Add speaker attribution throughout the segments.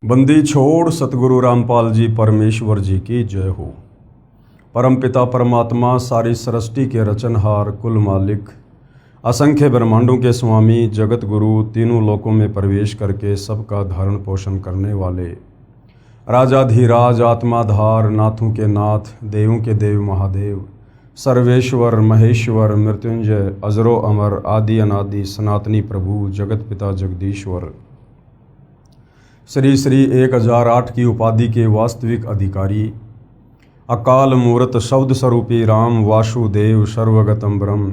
Speaker 1: बंदी छोड़ सतगुरु रामपाल जी परमेश्वर जी की जय हो। परमपिता परमात्मा सारी सृष्टि के रचनहार कुल मालिक असंख्य ब्रह्मांडों के स्वामी जगत गुरु तीनों लोकों में प्रवेश करके सबका धारण पोषण करने वाले राजाधीराज आत्माधार नाथों के नाथ देवों के देव महादेव सर्वेश्वर महेश्वर मृत्युंजय अजरो अमर आदि अनादि सनातनी प्रभु जगत पिता जगदीश्वर श्री श्री 1008 की उपाधि के वास्तविक अधिकारी अकाल मूर्त शब्द स्वरूपी राम वासुदेव सर्वगतम ब्रह्म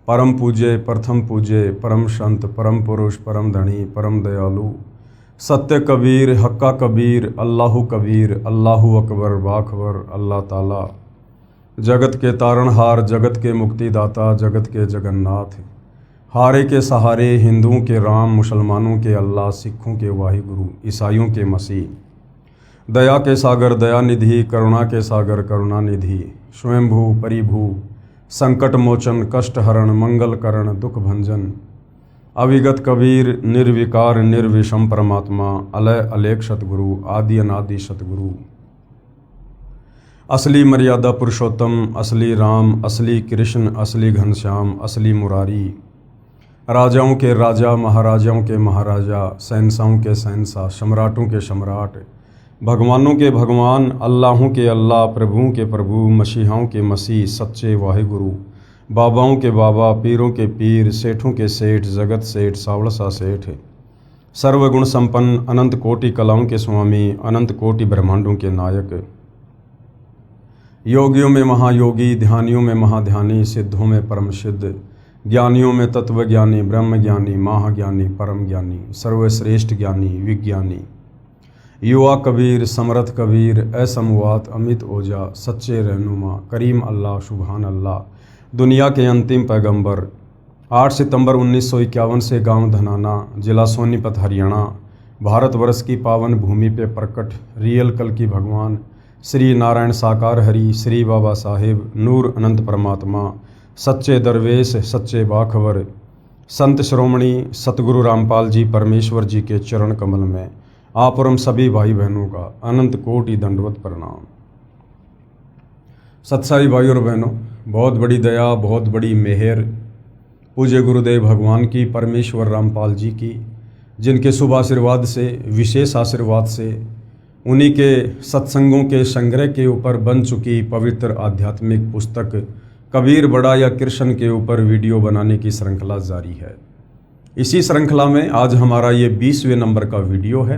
Speaker 1: परम पूज्य प्रथम पूज्य परम संत परम पुरुष परम धनी परम दयालु सत्य कबीर हक्का कबीर अल्लाहु कबीर अल्लाहु अकबर बाखबर अल्लाह ताला जगत के तारणहार जगत के मुक्तिदाता जगत के जगन्नाथ हारे के सहारे हिंदुओं के राम मुसलमानों के अल्लाह सिखों के वाहिगुरु ईसाइयों के मसीह दया के सागर दयानिधि करुणा के सागर करुणानिधि स्वयंभू परिभू संकट मोचन कष्ट हरण मंगल करण दुख भंजन अविगत कबीर निर्विकार निर्विषम परमात्मा अलय अलेख सतगुरु आदि अनादि सतगुरु असली मर्यादा पुरुषोत्तम असली राम असली कृष्ण असली घनश्याम असली मुरारी राजाओं के राजा महाराजाओं के महाराजा शहंशाहों के शहंशाह सम्राटों के सम्राट भगवानों के भगवान अल्लाहों के अल्लाह प्रभुओं के प्रभु मसीहाओं के मसीह सच्चे वाहिगुरु बाबाओं के बाबा पीरों के पीर सेठों के सेठ जगत सेठ सावड़सा सेठ सर्वगुण संपन्न अनंत कोटि कलाओं के स्वामी अनंत कोटि ब्रह्मांडों के नायक योगियों में महायोगी ध्यानियों में महाध्यानी सिद्धों में परम सिद्ध ज्ञानियों में तत्वज्ञानी ब्रह्म ज्ञानी महाज्ञानी परम ज्ञानी सर्वश्रेष्ठ ज्ञानी विज्ञानी युवा कबीर समर्थ कबीर असमवात अमित ओजा सच्चे रहनुमा करीम अल्लाह सुभान अल्लाह दुनिया के अंतिम पैगंबर 8 सितंबर 1951 से गांव धनाना जिला सोनीपत हरियाणा भारतवर्ष की पावन भूमि पे प्रकट रियल कल की भगवान श्री नारायण साकार हरि श्री बाबा साहेब नूर अनंत परमात्मा सच्चे दरवेश सच्चे बाखबर संत श्रोमणी सतगुरु रामपाल जी परमेश्वर जी के चरण कमल में आप और हम सभी भाई बहनों का अनंत कोटि दंडवत प्रणाम। सत्साई भाई और बहनों, बहुत बड़ी दया बहुत बड़ी मेहर पूज्य गुरुदेव भगवान की परमेश्वर रामपाल जी की, जिनके शुभ आशीर्वाद से विशेष आशीर्वाद से उन्हीं के सत्संगों के संग्रह के ऊपर बन चुकी पवित्र आध्यात्मिक पुस्तक कबीर बड़ा या कृष्ण के ऊपर वीडियो बनाने की श्रृंखला जारी है। इसी श्रृंखला में आज हमारा ये 20वें नंबर का वीडियो है।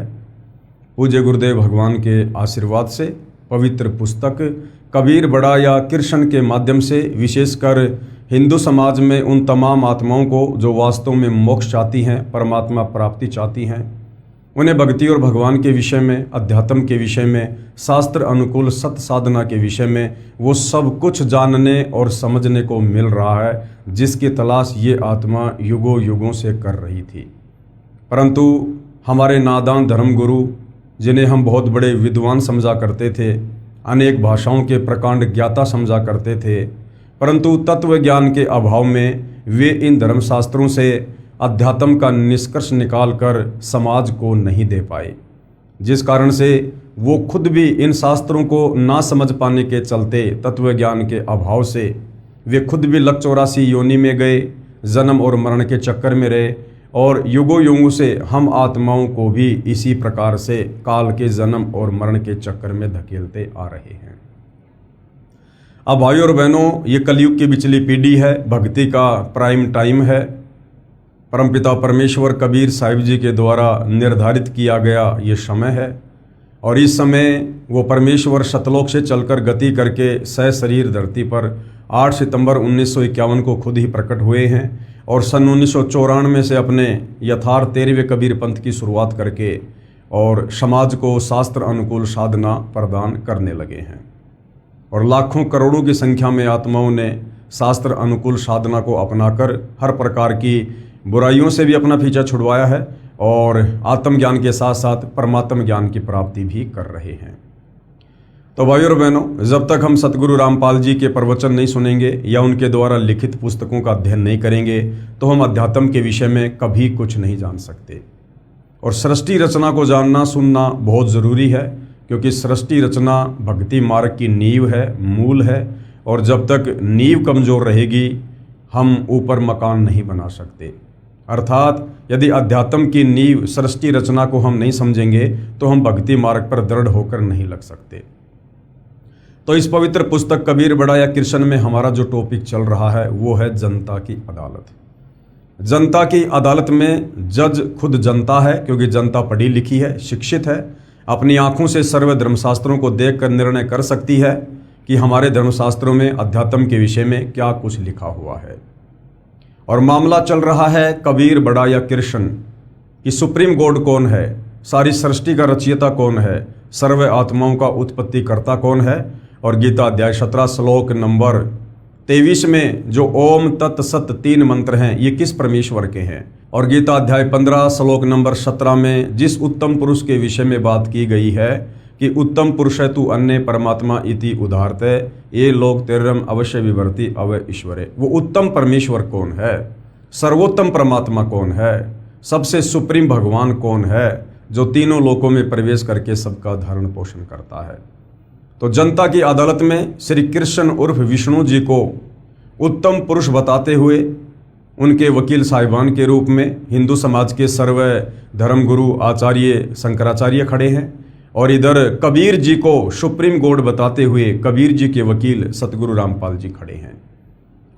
Speaker 1: पूज्य गुरुदेव भगवान के आशीर्वाद से पवित्र पुस्तक कबीर बड़ा या कृष्ण के माध्यम से विशेषकर हिंदू समाज में उन तमाम आत्माओं को जो वास्तव में मोक्ष चाहती हैं परमात्मा प्राप्ति चाहती हैं उन्हें भक्ति और भगवान के विषय में अध्यात्म के विषय में शास्त्र अनुकूल सत्य साधना के विषय में वो सब कुछ जानने और समझने को मिल रहा है जिसकी तलाश ये आत्मा युगों युगों से कर रही थी। परंतु हमारे नादान धर्मगुरु जिन्हें हम बहुत बड़े विद्वान समझा करते थे अनेक भाषाओं के प्रकांड ज्ञाता समझा करते थे, परंतु तत्व ज्ञान के अभाव में वे इन धर्मशास्त्रों से अध्यात्म का निष्कर्ष निकालकर समाज को नहीं दे पाए, जिस कारण से वो खुद भी इन शास्त्रों को ना समझ पाने के चलते तत्व ज्ञान के अभाव से वे खुद भी लक 84 योनि में गए, जन्म और मरण के चक्कर में रहे और युगों युगों से हम आत्माओं को भी इसी प्रकार से काल के जन्म और मरण के चक्कर में धकेलते आ रहे हैं। अब भाइयों और बहनों, ये कलयुग की बिचली पीढ़ी है, भक्ति का प्राइम टाइम है। परमपिता परमेश्वर कबीर साहिब जी के द्वारा निर्धारित किया गया ये समय है और इस समय वो परमेश्वर सतलोक से चलकर गति करके सशरीर धरती पर 8 सितंबर 1951 को खुद ही प्रकट हुए हैं और सन 1994 से अपने यथार्थ 13वें कबीर पंथ की शुरुआत करके और समाज को शास्त्र अनुकूल साधना प्रदान करने लगे हैं और लाखों करोड़ों की संख्या में आत्माओं ने शास्त्र अनुकूल साधना को अपनाकर हर प्रकार की बुराइयों से भी अपना पीछा छुड़वाया है और आत्मज्ञान के साथ साथ परमात्म ज्ञान की प्राप्ति भी कर रहे हैं। तो भाइयों और बहनों, जब तक हम सतगुरु रामपाल जी के प्रवचन नहीं सुनेंगे या उनके द्वारा लिखित पुस्तकों का अध्ययन नहीं करेंगे तो हम अध्यात्म के विषय में कभी कुछ नहीं जान सकते। और सृष्टि रचना को जानना सुनना बहुत ज़रूरी है, क्योंकि सृष्टि रचना भक्ति मार्ग की नींव है, मूल है। और जब तक नींव कमज़ोर रहेगी हम ऊपर मकान नहीं बना सकते। अर्थात यदि अध्यात्म की नींव सृष्टि रचना को हम नहीं समझेंगे तो हम भक्ति मार्ग पर दृढ़ होकर नहीं लग सकते। तो इस पवित्र पुस्तक कबीर बड़ा या कृष्ण में हमारा जो टॉपिक चल रहा है वो है जनता की अदालत। जनता की अदालत में जज खुद जनता है, क्योंकि जनता पढ़ी लिखी है, शिक्षित है, अपनी आंखों से सर्व धर्मशास्त्रों को देखकर निर्णय कर सकती है कि हमारे धर्मशास्त्रों में अध्यात्म के विषय में क्या कुछ लिखा हुआ है। और मामला चल रहा है कबीर बड़ा या कृष्ण कि सुप्रीम गॉड कौन है, सारी सृष्टि का रचयिता कौन है, सर्व आत्माओं का उत्पत्ति करता कौन है। और गीता अध्याय 17 श्लोक नंबर 23 में जो ओम तत् सत 3 मंत्र हैं ये किस परमेश्वर के हैं। और गीता अध्याय 15 श्लोक नंबर 17 में जिस उत्तम पुरुष के विषय में बात की गई है कि उत्तम पुरुष है तू अन्य परमात्मा इति उदाहरते ये लोग तेरम अवश्य विवर्ति अव ईश्वरे। वो उत्तम परमेश्वर कौन है, सर्वोत्तम परमात्मा कौन है, सबसे सुप्रीम भगवान कौन है जो तीनों लोकों में प्रवेश करके सबका धारण पोषण करता है। तो जनता की अदालत में श्री कृष्ण उर्फ विष्णु जी को उत्तम पुरुष बताते हुए उनके वकील साहिबान के रूप में हिंदू समाज के सर्व धर्मगुरु आचार्य शंकराचार्य खड़े हैं, और इधर कबीर जी को सुप्रीम गॉड बताते हुए कबीर जी के वकील सतगुरु रामपाल जी खड़े हैं।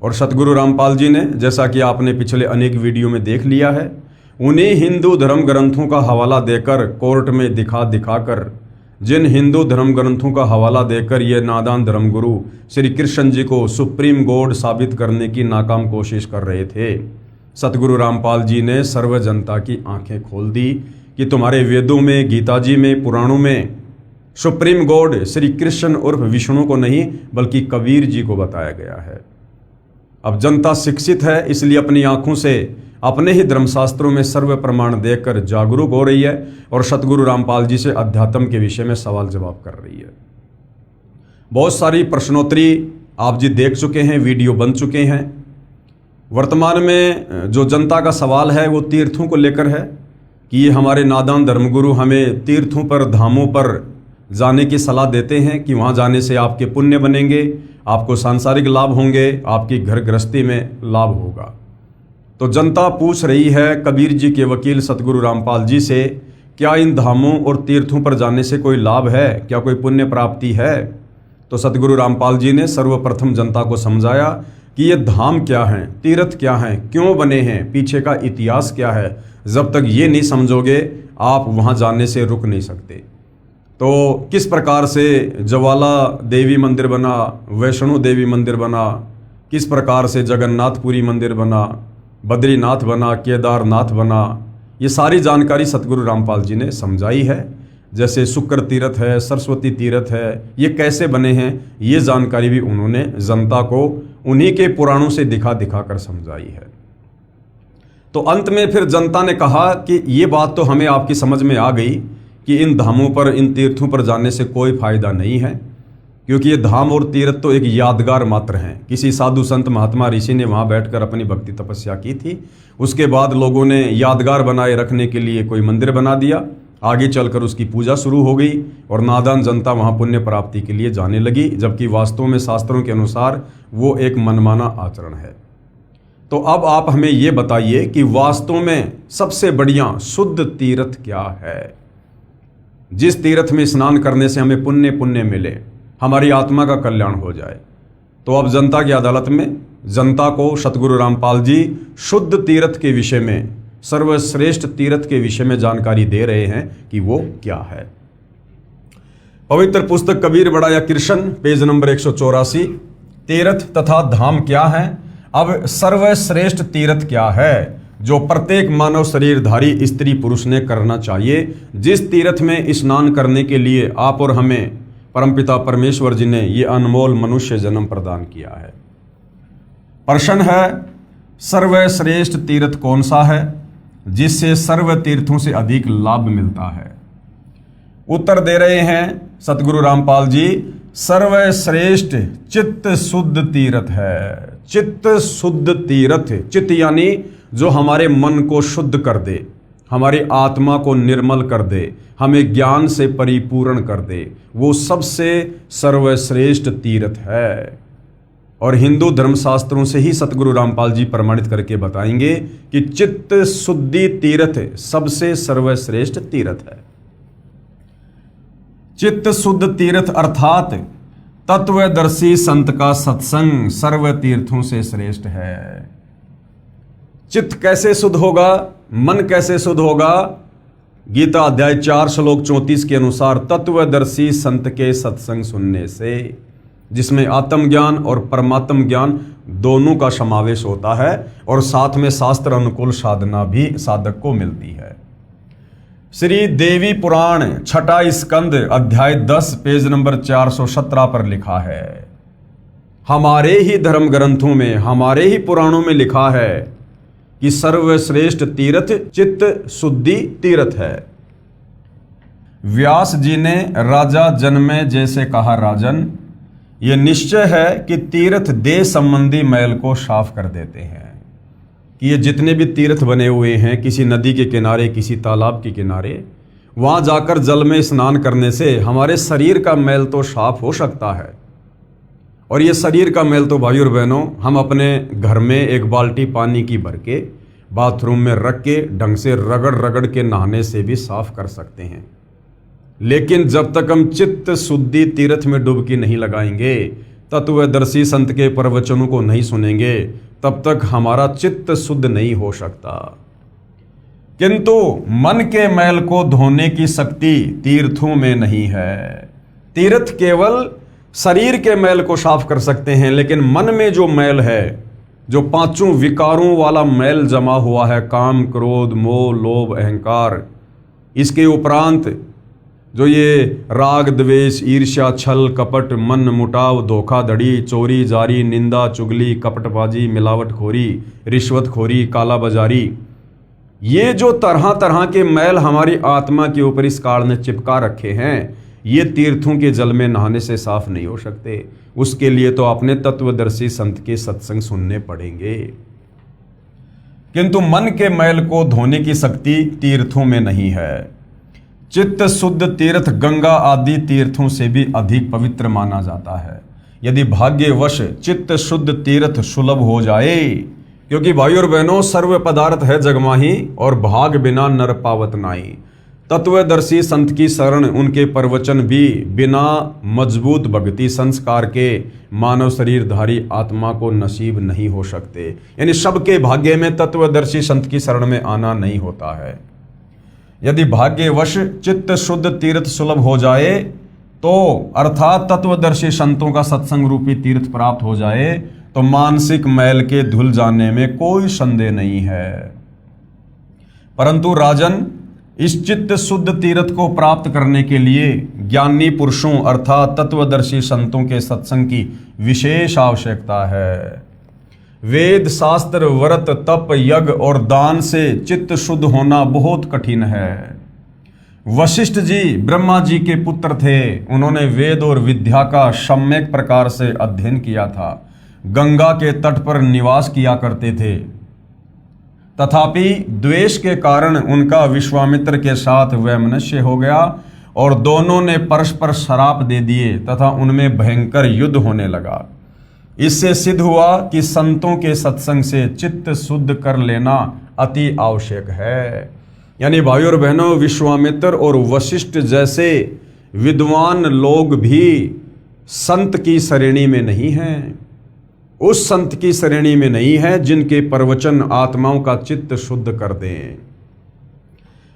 Speaker 1: और सतगुरु रामपाल जी ने, जैसा कि आपने पिछले अनेक वीडियो में देख लिया है, उन्हीं हिंदू धर्म ग्रंथों का हवाला देकर कोर्ट में दिखाकर, जिन हिंदू धर्म ग्रंथों का हवाला देकर ये नादान धर्मगुरु श्री कृष्ण जी को सुप्रीम गॉड साबित करने की नाकाम कोशिश कर रहे थे, सतगुरु रामपाल जी ने सर्व जनता की आंखें खोल दी कि तुम्हारे वेदों में, गीता जी में, पुराणों में सुप्रीम गॉड श्री कृष्ण उर्फ विष्णु को नहीं बल्कि कबीर जी को बताया गया है। अब जनता शिक्षित है, इसलिए अपनी आंखों से अपने ही धर्मशास्त्रों में सर्व प्रमाण देखकर जागरूक हो रही है और सतगुरु रामपाल जी से अध्यात्म के विषय में सवाल जवाब कर रही है। बहुत सारी प्रश्नोत्तरी आप जी देख चुके हैं, वीडियो बन चुके हैं। वर्तमान में जो जनता का सवाल है वो तीर्थों को लेकर है कि ये हमारे नादान धर्मगुरु हमें तीर्थों पर, धामों पर जाने की सलाह देते हैं कि वहाँ जाने से आपके पुण्य बनेंगे, आपको सांसारिक लाभ होंगे, आपकी घर गृहस्थी में लाभ होगा। तो जनता पूछ रही है कबीर जी के वकील सतगुरु रामपाल जी से, क्या इन धामों और तीर्थों पर जाने से कोई लाभ है, क्या कोई पुण्य प्राप्ति है। तो सतगुरु रामपाल जी ने सर्वप्रथम जनता को समझाया कि ये धाम क्या हैं, तीर्थ क्या हैं, क्यों बने हैं, पीछे का इतिहास क्या है। जब तक ये नहीं समझोगे आप वहाँ जाने से रुक नहीं सकते। तो किस प्रकार से ज्वाला देवी मंदिर बना, वैष्णो देवी मंदिर बना, किस प्रकार से जगन्नाथपुरी मंदिर बना, बद्रीनाथ बना, केदारनाथ बना, ये सारी जानकारी सतगुरु रामपाल जी ने समझाई है। जैसे शुक्र तीर्थ है, सरस्वती तीर्थ है, ये कैसे बने हैं ये जानकारी भी उन्होंने जनता को उन्हीं के पुराणों से दिखा कर समझाई है। तो अंत में फिर जनता ने कहा कि ये बात तो हमें आपकी समझ में आ गई कि इन धामों पर, इन तीर्थों पर जाने से कोई फायदा नहीं है, क्योंकि ये धाम और तीर्थ तो एक यादगार मात्र हैं। किसी साधु संत महात्मा ऋषि ने वहाँ बैठकर अपनी भक्ति तपस्या की थी, उसके बाद लोगों ने यादगार बनाए रखने के लिए कोई मंदिर बना दिया, आगे चलकर उसकी पूजा शुरू हो गई और नादान जनता वहाँ पुण्य प्राप्ति के लिए जाने लगी, जबकि वास्तव में शास्त्रों के अनुसार वो एक मनमाना आचरण है। तो अब आप हमें ये बताइए कि वास्तव में सबसे बढ़िया शुद्ध तीर्थ क्या है, जिस तीर्थ में स्नान करने से हमें पुण्य मिले, हमारी आत्मा का कल्याण हो जाए। तो अब जनता की अदालत में जनता को सतगुरु रामपाल जी शुद्ध तीर्थ के विषय में, सर्वश्रेष्ठ तीर्थ के विषय में जानकारी दे रहे हैं कि वो क्या है। पवित्र पुस्तक कबीर बड़ा या कृष्ण पेज नंबर 184, तीर्थ तथा धाम क्या है। अब सर्वश्रेष्ठ तीर्थ क्या है जो प्रत्येक मानव शरीरधारी स्त्री पुरुष ने करना चाहिए, जिस तीर्थ में स्नान करने के लिए आप और हमें परमपिता परमेश्वर जी ने ये अनमोल मनुष्य जन्म प्रदान किया है। प्रश्न है सर्वश्रेष्ठ तीर्थ कौन सा है जिससे सर्व तीर्थों से अधिक लाभ मिलता है। उत्तर दे रहे हैं सतगुरु रामपाल जी, सर्वश्रेष्ठ चित्त शुद्ध तीर्थ है। चित्त शुद्ध तीर्थ, चित्त यानी जो हमारे मन को शुद्ध कर दे, हमारी आत्मा को निर्मल कर दे, हमें ज्ञान से परिपूर्ण कर दे, वो सबसे सर्वश्रेष्ठ तीर्थ है। और हिंदू धर्मशास्त्रों से ही सतगुरु रामपाल जी प्रमाणित करके बताएंगे कि चित्त शुद्धि तीर्थ सबसे सर्वश्रेष्ठ तीर्थ है। चित्त शुद्ध तीर्थ अर्थात तत्वदर्शी संत का सत्संग सर्व तीर्थों से श्रेष्ठ है। चित्त कैसे शुद्ध होगा, मन कैसे शुद्ध होगा? गीता अध्याय 4 श्लोक 34 के अनुसार तत्वदर्शी संत के सत्संग सुनने से, जिसमें आत्मज्ञान और परमात्म ज्ञान दोनों का समावेश होता है और साथ में शास्त्र अनुकूल साधना भी साधक को मिलती है। श्री देवी पुराण छठा स्कंद अध्याय 10 पेज नंबर 417 पर लिखा है, हमारे ही धर्म ग्रंथों में, हमारे ही पुराणों में लिखा है कि सर्वश्रेष्ठ तीर्थ चित्त शुद्धि तीर्थ है। व्यास जी ने राजा जनमेजय जैसे कहा, राजन, यह निश्चय है कि तीर्थ देह संबंधी मैल को साफ कर देते हैं। कि ये जितने भी तीर्थ बने हुए हैं, किसी नदी के किनारे, किसी तालाब के किनारे, वहां जाकर जल में स्नान करने से हमारे शरीर का मैल तो साफ हो सकता है। और ये शरीर का मैल तो भाई और बहनों हम अपने घर में एक बाल्टी पानी की भर के बाथरूम में रख के ढंग से रगड़ रगड़ के नहाने से भी साफ कर सकते हैं। लेकिन जब तक हम चित्त शुद्धि तीर्थ में डुबकी नहीं लगाएंगे, तत्वदर्शी संत के प्रवचनों को नहीं सुनेंगे, तब तक हमारा चित्त शुद्ध नहीं हो सकता। किंतु मन के मैल को धोने की शक्ति तीर्थों में नहीं है। तीर्थ केवल शरीर के मैल को साफ कर सकते हैं, लेकिन मन में जो मैल है, जो पांचों विकारों वाला मैल जमा हुआ है, काम, क्रोध, मोह, लोभ, अहंकार, इसके उपरांत जो ये राग, द्वेष, ईर्ष्या, छल, कपट, मन मुटाव, धोखाधड़ी, चोरी, जारी, निंदा, चुगली, कपटबाजी, मिलावटखोरी, रिश्वतखोरी, कालाबाजारी, ये जो तरह तरह के मैल हमारी आत्मा के ऊपर इस काल ने चिपका रखे हैं, ये तीर्थों के जल में नहाने से साफ नहीं हो सकते। उसके लिए तो अपने तत्वदर्शी संत के सत्संग सुनने पड़ेंगे। किंतु मन के मैल को धोने की शक्ति तीर्थों में नहीं है। चित्त शुद्ध तीर्थ गंगा आदि तीर्थों से भी अधिक पवित्र माना जाता है। यदि भाग्यवश चित्त शुद्ध तीर्थ सुलभ हो जाए, क्योंकि भाई और बहनों सर्व पदार्थ है जगमाही और भाग बिना नर पावत नाई। तत्वदर्शी संत की शरण, उनके प्रवचन भी बिना मजबूत भक्ति संस्कार के मानव शरीरधारी आत्मा को नसीब नहीं हो सकते। यानी सबके भाग्य में तत्वदर्शी संत की शरण में आना नहीं होता है। यदि भाग्यवश चित्त शुद्ध तीर्थ सुलभ हो जाए तो, अर्थात तत्वदर्शी संतों का सत्संग रूपी तीर्थ प्राप्त हो जाए, तो मानसिक मैल के धुल जाने में कोई संदेह नहीं है। परंतु राजन, इस चित्त शुद्ध तीर्थ को प्राप्त करने के लिए ज्ञानी पुरुषों अर्थात तत्वदर्शी संतों के सत्संग की विशेष आवश्यकता है। वेद, शास्त्र, व्रत, तप, यज्ञ और दान से चित्त शुद्ध होना बहुत कठिन है। वशिष्ठ जी ब्रह्मा जी के पुत्र थे। उन्होंने वेद और विद्या का सम्यक प्रकार से अध्ययन किया था। गंगा के तट पर निवास किया करते थे। तथापि द्वेष के कारण उनका विश्वामित्र के साथ वैमनस्य हो गया और दोनों ने परस्पर श्राप दे दिए तथा उनमें भयंकर युद्ध होने लगा। इससे सिद्ध हुआ कि संतों के सत्संग से चित्त शुद्ध कर लेना अति आवश्यक है। यानी भाई और बहनों, विश्वामित्र और वशिष्ठ जैसे विद्वान लोग भी संत की श्रेणी में नहीं हैं। उस संत की श्रेणी में नहीं है जिनके प्रवचन आत्माओं का चित्त शुद्ध कर दें।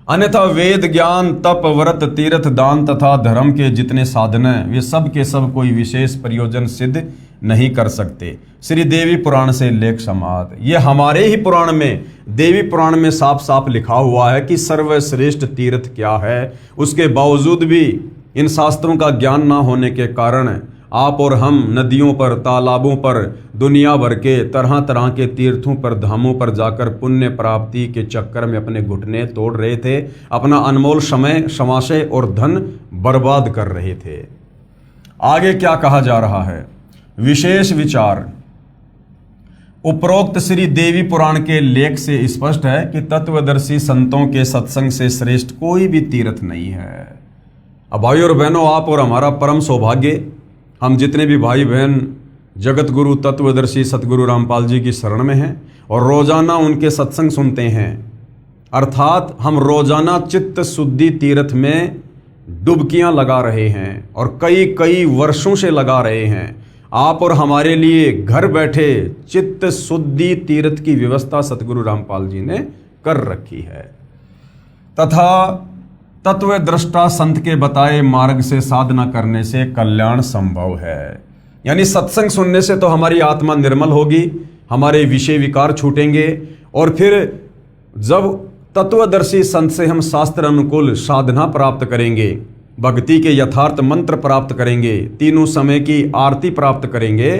Speaker 1: अन्यथा वेद, ज्ञान, तप, व्रत, तीर्थ, दान तथा धर्म के जितने साधन हैं, वे सब के सब कोई विशेष प्रयोजन सिद्ध नहीं कर सकते। श्री देवी पुराण से लेख समाप्त। ये हमारे ही पुराण में, देवी पुराण में साफ साफ लिखा हुआ है कि सर्वश्रेष्ठ तीर्थ क्या है। उसके बावजूद भी इन शास्त्रों का ज्ञान ना होने के कारण आप और हम नदियों पर, तालाबों पर, दुनिया भर के तरह तरह के तीर्थों पर, धामों पर जाकर पुण्य प्राप्ति के चक्कर में अपने घुटने तोड़ रहे थे, अपना अनमोल समय, समाशय और धन बर्बाद कर रहे थे। आगे क्या कहा जा रहा है? विशेष विचार। उपरोक्त श्री देवी पुराण के लेख से स्पष्ट है कि तत्वदर्शी संतों के सत्संग से श्रेष्ठ कोई भी तीर्थ नहीं है। अब भाई और बहनों, आप और हमारा परम सौभाग्य, हम जितने भी भाई बहन जगत गुरु तत्वदर्शी सतगुरु रामपाल जी की शरण में हैं और रोजाना उनके सत्संग सुनते हैं, अर्थात हम रोजाना चित्त शुद्धि तीर्थ में डुबकियां लगा रहे हैं और कई कई वर्षों से लगा रहे हैं। आप और हमारे लिए घर बैठे चित्त शुद्धि तीर्थ की व्यवस्था सतगुरु रामपाल जी ने कर रखी है तथा तत्वदृष्टा संत के बताए मार्ग से साधना करने से कल्याण संभव है। यानी सत्संग सुनने से तो हमारी आत्मा निर्मल होगी, हमारे विषय विकार छूटेंगे और फिर जब तत्वदर्शी संत से हम शास्त्र अनुकूल साधना प्राप्त करेंगे, भक्ति के यथार्थ मंत्र प्राप्त करेंगे, तीनों समय की आरती प्राप्त करेंगे,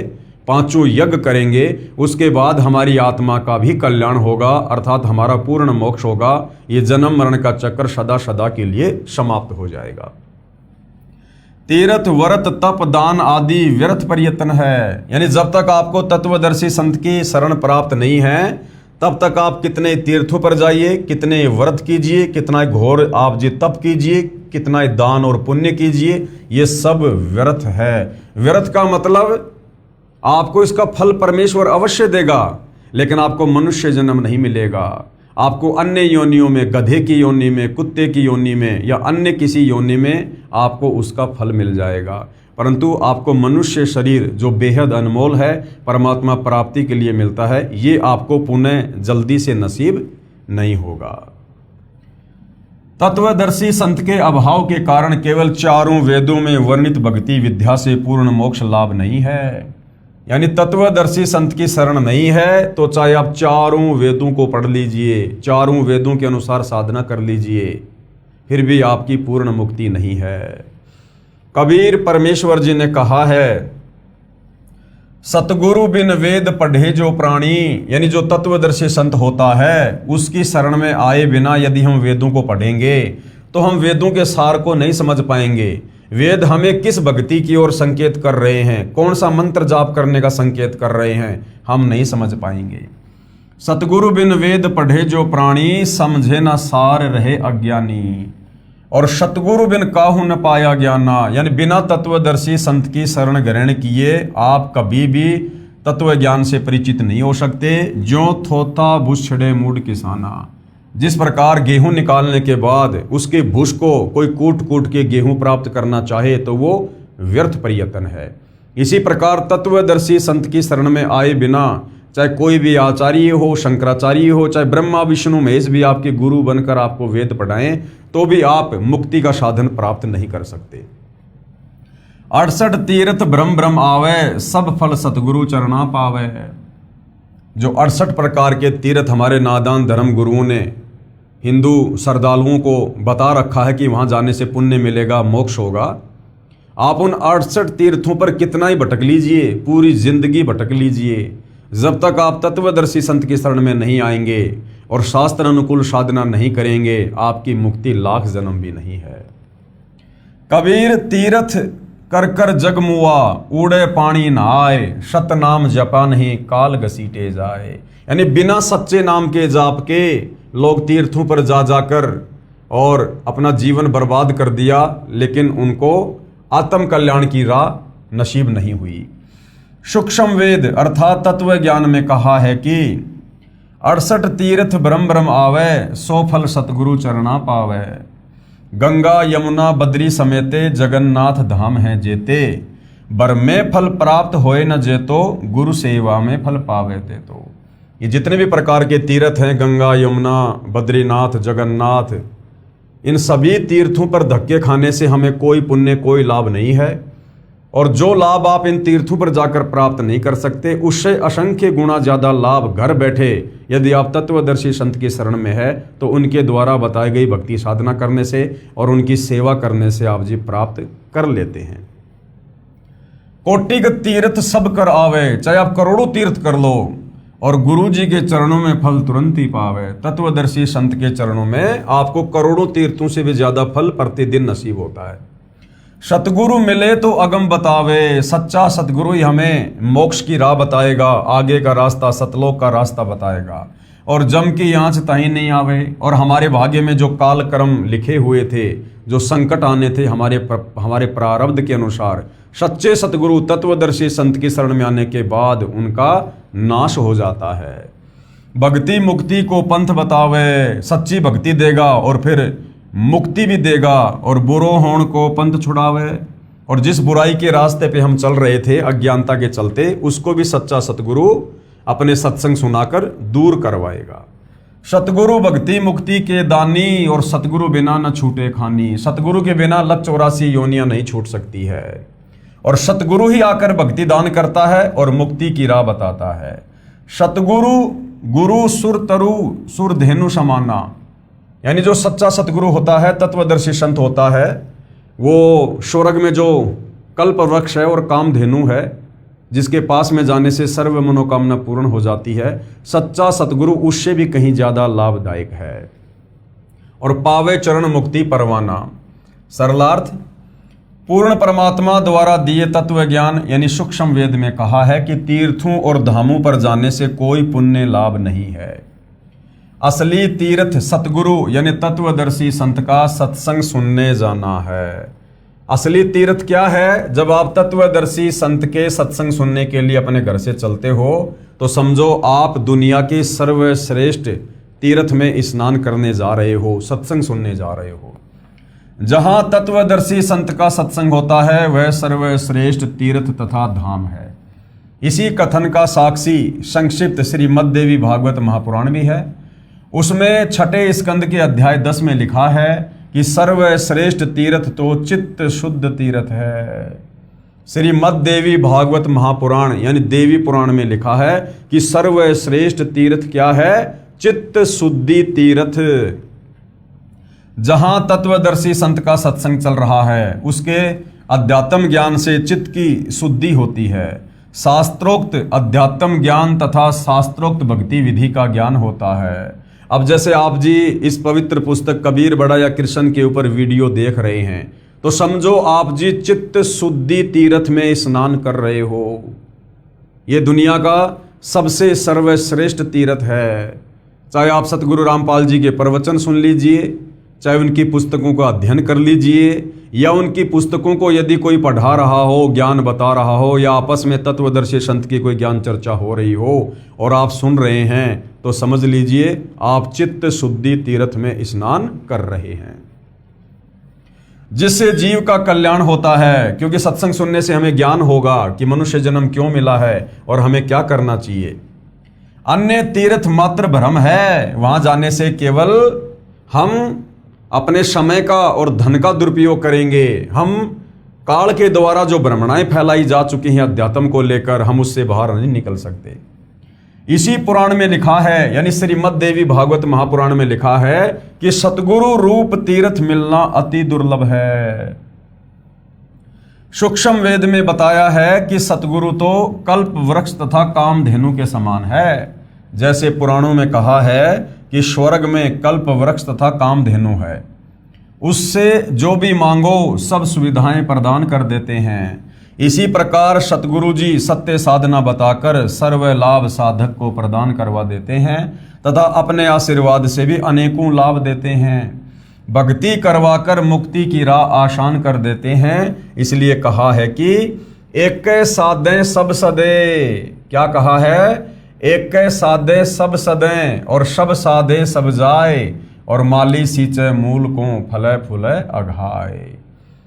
Speaker 1: पांचों यज्ञ करेंगे, उसके बाद हमारी आत्मा का भी कल्याण होगा, अर्थात हमारा पूर्ण मोक्ष होगा। ये जन्म मरण का चक्र सदा सदा के लिए समाप्त हो जाएगा। तीर्थ व्रत तप दान आदि व्यर्थ प्रयत्न है। यानी जब तक आपको तत्वदर्शी संत की शरण प्राप्त नहीं है तब तक आप कितने तीर्थों पर जाइए, कितने व्रत कीजिए, कितना घोर आप जी तप कीजिए, कितना दान और पुण्य कीजिए, ये सब व्यर्थ है। व्यर्थ का मतलब आपको इसका फल परमेश्वर अवश्य देगा, लेकिन आपको मनुष्य जन्म नहीं मिलेगा। आपको अन्य योनियों में, गधे की योनि में, कुत्ते की योनि में या अन्य किसी योनि में आपको उसका फल मिल जाएगा, परंतु आपको मनुष्य शरीर जो बेहद अनमोल है, परमात्मा प्राप्ति के लिए मिलता है, ये आपको पुनः जल्दी से नसीब नहीं होगा। तत्वदर्शी संत के अभाव के कारण केवल चारों वेदों में वर्णित भक्ति विद्या से पूर्ण मोक्ष लाभ नहीं है। यानी तत्वदर्शी संत की शरण नहीं है तो चाहे आप चारों वेदों को पढ़ लीजिए, चारों वेदों के अनुसार साधना कर लीजिए, फिर भी आपकी पूर्ण मुक्ति नहीं है। कबीर परमेश्वर जी ने कहा है, सतगुरु बिन वेद पढ़े जो प्राणी, यानी जो तत्वदर्शी संत होता है उसकी शरण में आए बिना यदि हम वेदों को पढ़ेंगे तो हम वेदों के सार को नहीं समझ पाएंगे। वेद हमें किस भक्ति की ओर संकेत कर रहे हैं, कौन सा मंत्र जाप करने का संकेत कर रहे हैं, हम नहीं समझ पाएंगे। सतगुरु बिन वेद पढ़े जो प्राणी, समझे न सार रहे अज्ञानी। और सतगुरु बिन काहू न पाया ज्ञाना, यानी बिना तत्वदर्शी संत की शरण ग्रहण किए आप कभी भी तत्व ज्ञान से परिचित नहीं हो सकते। जो थोथा भूषड़े मूड किसाना, जिस प्रकार गेहूं निकालने के बाद उसके भूष को कोई कूट कूट के गेहूं प्राप्त करना चाहे तो वो व्यर्थ प्रयत्न है, इसी प्रकार तत्वदर्शी संत की शरण में आए बिना चाहे कोई भी आचार्य हो, शंकराचार्य हो, चाहे ब्रह्मा विष्णु महेश भी आपके गुरु बनकर आपको वेद पढ़ाएं तो भी आप मुक्ति का साधन प्राप्त नहीं कर सकते। 68 तीर्थ ब्रह्म ब्रह्म आवे, सब फल सतगुरु चरणा पावे। जो 68 प्रकार के तीर्थ हमारे नादान धर्म गुरुओं ने हिंदू श्रद्धालुओं को बता रखा है कि वहां जाने से पुण्य मिलेगा, मोक्ष होगा, आप उन 68 तीर्थों पर कितना ही भटक लीजिए, पूरी जिंदगी भटक लीजिए, जब तक आप तत्वदर्शी संत की शरण में नहीं आएंगे और शास्त्र अनुकूल साधना नहीं करेंगे आपकी मुक्ति लाख जन्म भी नहीं है। कबीर तीर्थ कर कर जग मुआ, उड़े पानी नहाए, सत नाम जपा नहीं काल घसीटे जाए। यानी बिना सच्चे नाम के जाप के लोग तीर्थों पर जा जाकर और अपना जीवन बर्बाद कर दिया, लेकिन उनको आत्म कल्याण की राह नसीब नहीं हुई। सूक्ष्म वेद अर्थात तत्व ज्ञान में कहा है कि 68 तीर्थ ब्रह्म ब्रह्म आवे, 100 फल सतगुरु चरणा पावे। गंगा यमुना बद्री समेते, जगन्नाथ धाम है जेते, बर में फल प्राप्त होए न जेतो, गुरु सेवा में फल पावे ते। तो ये जितने भी प्रकार के तीर्थ हैं, गंगा यमुना बद्रीनाथ जगन्नाथ, इन सभी तीर्थों पर धक्के खाने से हमें कोई पुण्य कोई लाभ नहीं है, और जो लाभ आप इन तीर्थों पर जाकर प्राप्त नहीं कर सकते उससे असंख्य गुना ज्यादा लाभ घर बैठे यदि आप तत्वदर्शी संत की शरण में है तो उनके द्वारा बताई गई भक्ति साधना करने से और उनकी सेवा करने से आप जी प्राप्त कर लेते हैं। कोटिक तीर्थ सब कर आवे, चाहे आप करोड़ों तीर्थ कर लो और गुरु जी के चरणों में फल तुरंत ही पावे। तत्वदर्शी संत के चरणों में आपको करोड़ों तीर्थों से भी ज्यादा फल प्रतिदिन नसीब होता है। सतगुरु मिले तो अगम बतावे, सच्चा सतगुरु ही हमें मोक्ष की राह बताएगा, आगे का रास्ता सतलोक का रास्ता बताएगा। और जम की आंच तहीं नहीं आवे, और हमारे भाग्य में जो काल कर्म लिखे हुए थे, जो संकट आने थे हमारे प्रारब्ध के अनुसार, सच्चे सतगुरु तत्वदर्शी संत की शरण में आने के बाद उनका नाश हो जाता है। भक्ति मुक्ति को पंथ बतावे, सच्ची भक्ति देगा और फिर मुक्ति भी देगा, और बुरो होण को पंथ छुड़ावे। और जिस बुराई के रास्ते पे हम चल रहे थे अज्ञानता के चलते, उसको भी सच्चा सतगुरु अपने सत्संग सुनाकर दूर करवाएगा। सतगुरु भक्ति मुक्ति के दानी, और सतगुरु बिना न छूटे खानी। सतगुरु के बिना 184 योनियां नहीं छूट सकती है, और सतगुरु ही आकर भक्ति दान करता है और मुक्ति की राह बताता है। सतगुरु गुरु सुर तरु सुर धेनु समाना, यानी जो सच्चा सतगुरु होता है, तत्वदर्शी संत होता है, वो स्वर्ग में जो कल्प वृक्ष है और कामधेनु है, जिसके पास में जाने से सर्व मनोकामना पूर्ण हो जाती है, सच्चा सतगुरु उससे भी कहीं ज्यादा लाभदायक है। और पावे चरण मुक्ति परवाना, सरलार्थ पूर्ण परमात्मा द्वारा दिए तत्व ज्ञान, यानी सूक्ष्म वेद में कहा है कि तीर्थों और धामों पर जाने से कोई पुण्य लाभ नहीं है। असली तीर्थ सतगुरु यानी तत्वदर्शी संत का सत्संग सुनने जाना है। असली तीर्थ क्या है? जब आप तत्वदर्शी संत के सत्संग सुनने के लिए अपने घर से चलते हो तो समझो आप दुनिया के सर्वश्रेष्ठ तीर्थ में स्नान करने जा रहे हो, सत्संग सुनने जा रहे हो। जहां तत्वदर्शी संत का सत्संग होता है वह सर्वश्रेष्ठ तीर्थ तथा धाम है। इसी कथन का साक्षी संक्षिप्त श्रीमद् देवी भागवत महापुराण भी है। उसमें छठे स्कंद के अध्याय 10 में लिखा है कि सर्वश्रेष्ठ तीर्थ तो चित्त शुद्ध तीर्थ है। श्रीमद् देवी भागवत महापुराण यानी देवी पुराण में लिखा है कि सर्वश्रेष्ठ तीर्थ क्या है? चित्त शुद्धि तीर्थ। जहां तत्वदर्शी संत का सत्संग चल रहा है उसके अध्यात्म ज्ञान से चित्त की शुद्धि होती है। शास्त्रोक्त अध्यात्म ज्ञान तथा शास्त्रोक्त भक्ति विधि का ज्ञान होता है। अब जैसे आप जी इस पवित्र पुस्तक कबीर बड़ा या कृष्ण के ऊपर वीडियो देख रहे हैं तो समझो आप जी चित्त शुद्धि तीर्थ में स्नान कर रहे हो। ये दुनिया का सबसे सर्वश्रेष्ठ तीर्थ है। चाहे आप सतगुरु रामपाल जी के प्रवचन सुन लीजिए, चाहे उनकी पुस्तकों का अध्ययन कर लीजिए, या उनकी पुस्तकों को यदि कोई पढ़ा रहा हो, ज्ञान बता रहा हो, या आपस में तत्वदर्शी संत की कोई ज्ञान चर्चा हो रही हो और आप सुन रहे हैं तो समझ लीजिए आप चित्त शुद्धि तीर्थ में स्नान कर रहे हैं, जिससे जीव का कल्याण होता है। क्योंकि सत्संग सुनने से हमें ज्ञान होगा कि मनुष्य जन्म क्यों मिला है और हमें क्या करना चाहिए। अन्य तीर्थ मात्र भ्रम है, वहां जाने से केवल हम अपने समय का और धन का दुरुपयोग करेंगे। हम काल के द्वारा जो भ्रमणाएं फैलाई जा चुकी हैं अध्यात्म को लेकर, हम उससे बाहर नहीं निकल सकते। इसी पुराण में लिखा है यानी श्रीमद् देवी भागवत महापुराण में लिखा है कि सतगुरु रूप तीर्थ मिलना अति दुर्लभ है। सूक्ष्म वेद में बताया है कि सतगुरु तो कल्प वृक्ष तथा कामधेनु के समान है। जैसे पुराणों में कहा है कि स्वर्ग में कल्प वृक्ष तथा कामधेनु है, उससे जो भी मांगो सब सुविधाएं प्रदान कर देते हैं। इसी प्रकार सतगुरु जी सत्य साधना बताकर सर्व लाभ साधक को प्रदान करवा देते हैं तथा अपने आशीर्वाद से भी अनेकों लाभ देते हैं। भक्ति करवाकर मुक्ति की राह आसान कर देते हैं। इसलिए कहा है कि एक साधे सब सदे। क्या कहा है? एक साधे सब सदें और सब साधे सब जाए, और माली सींचे मूल को फले फूले अघाए।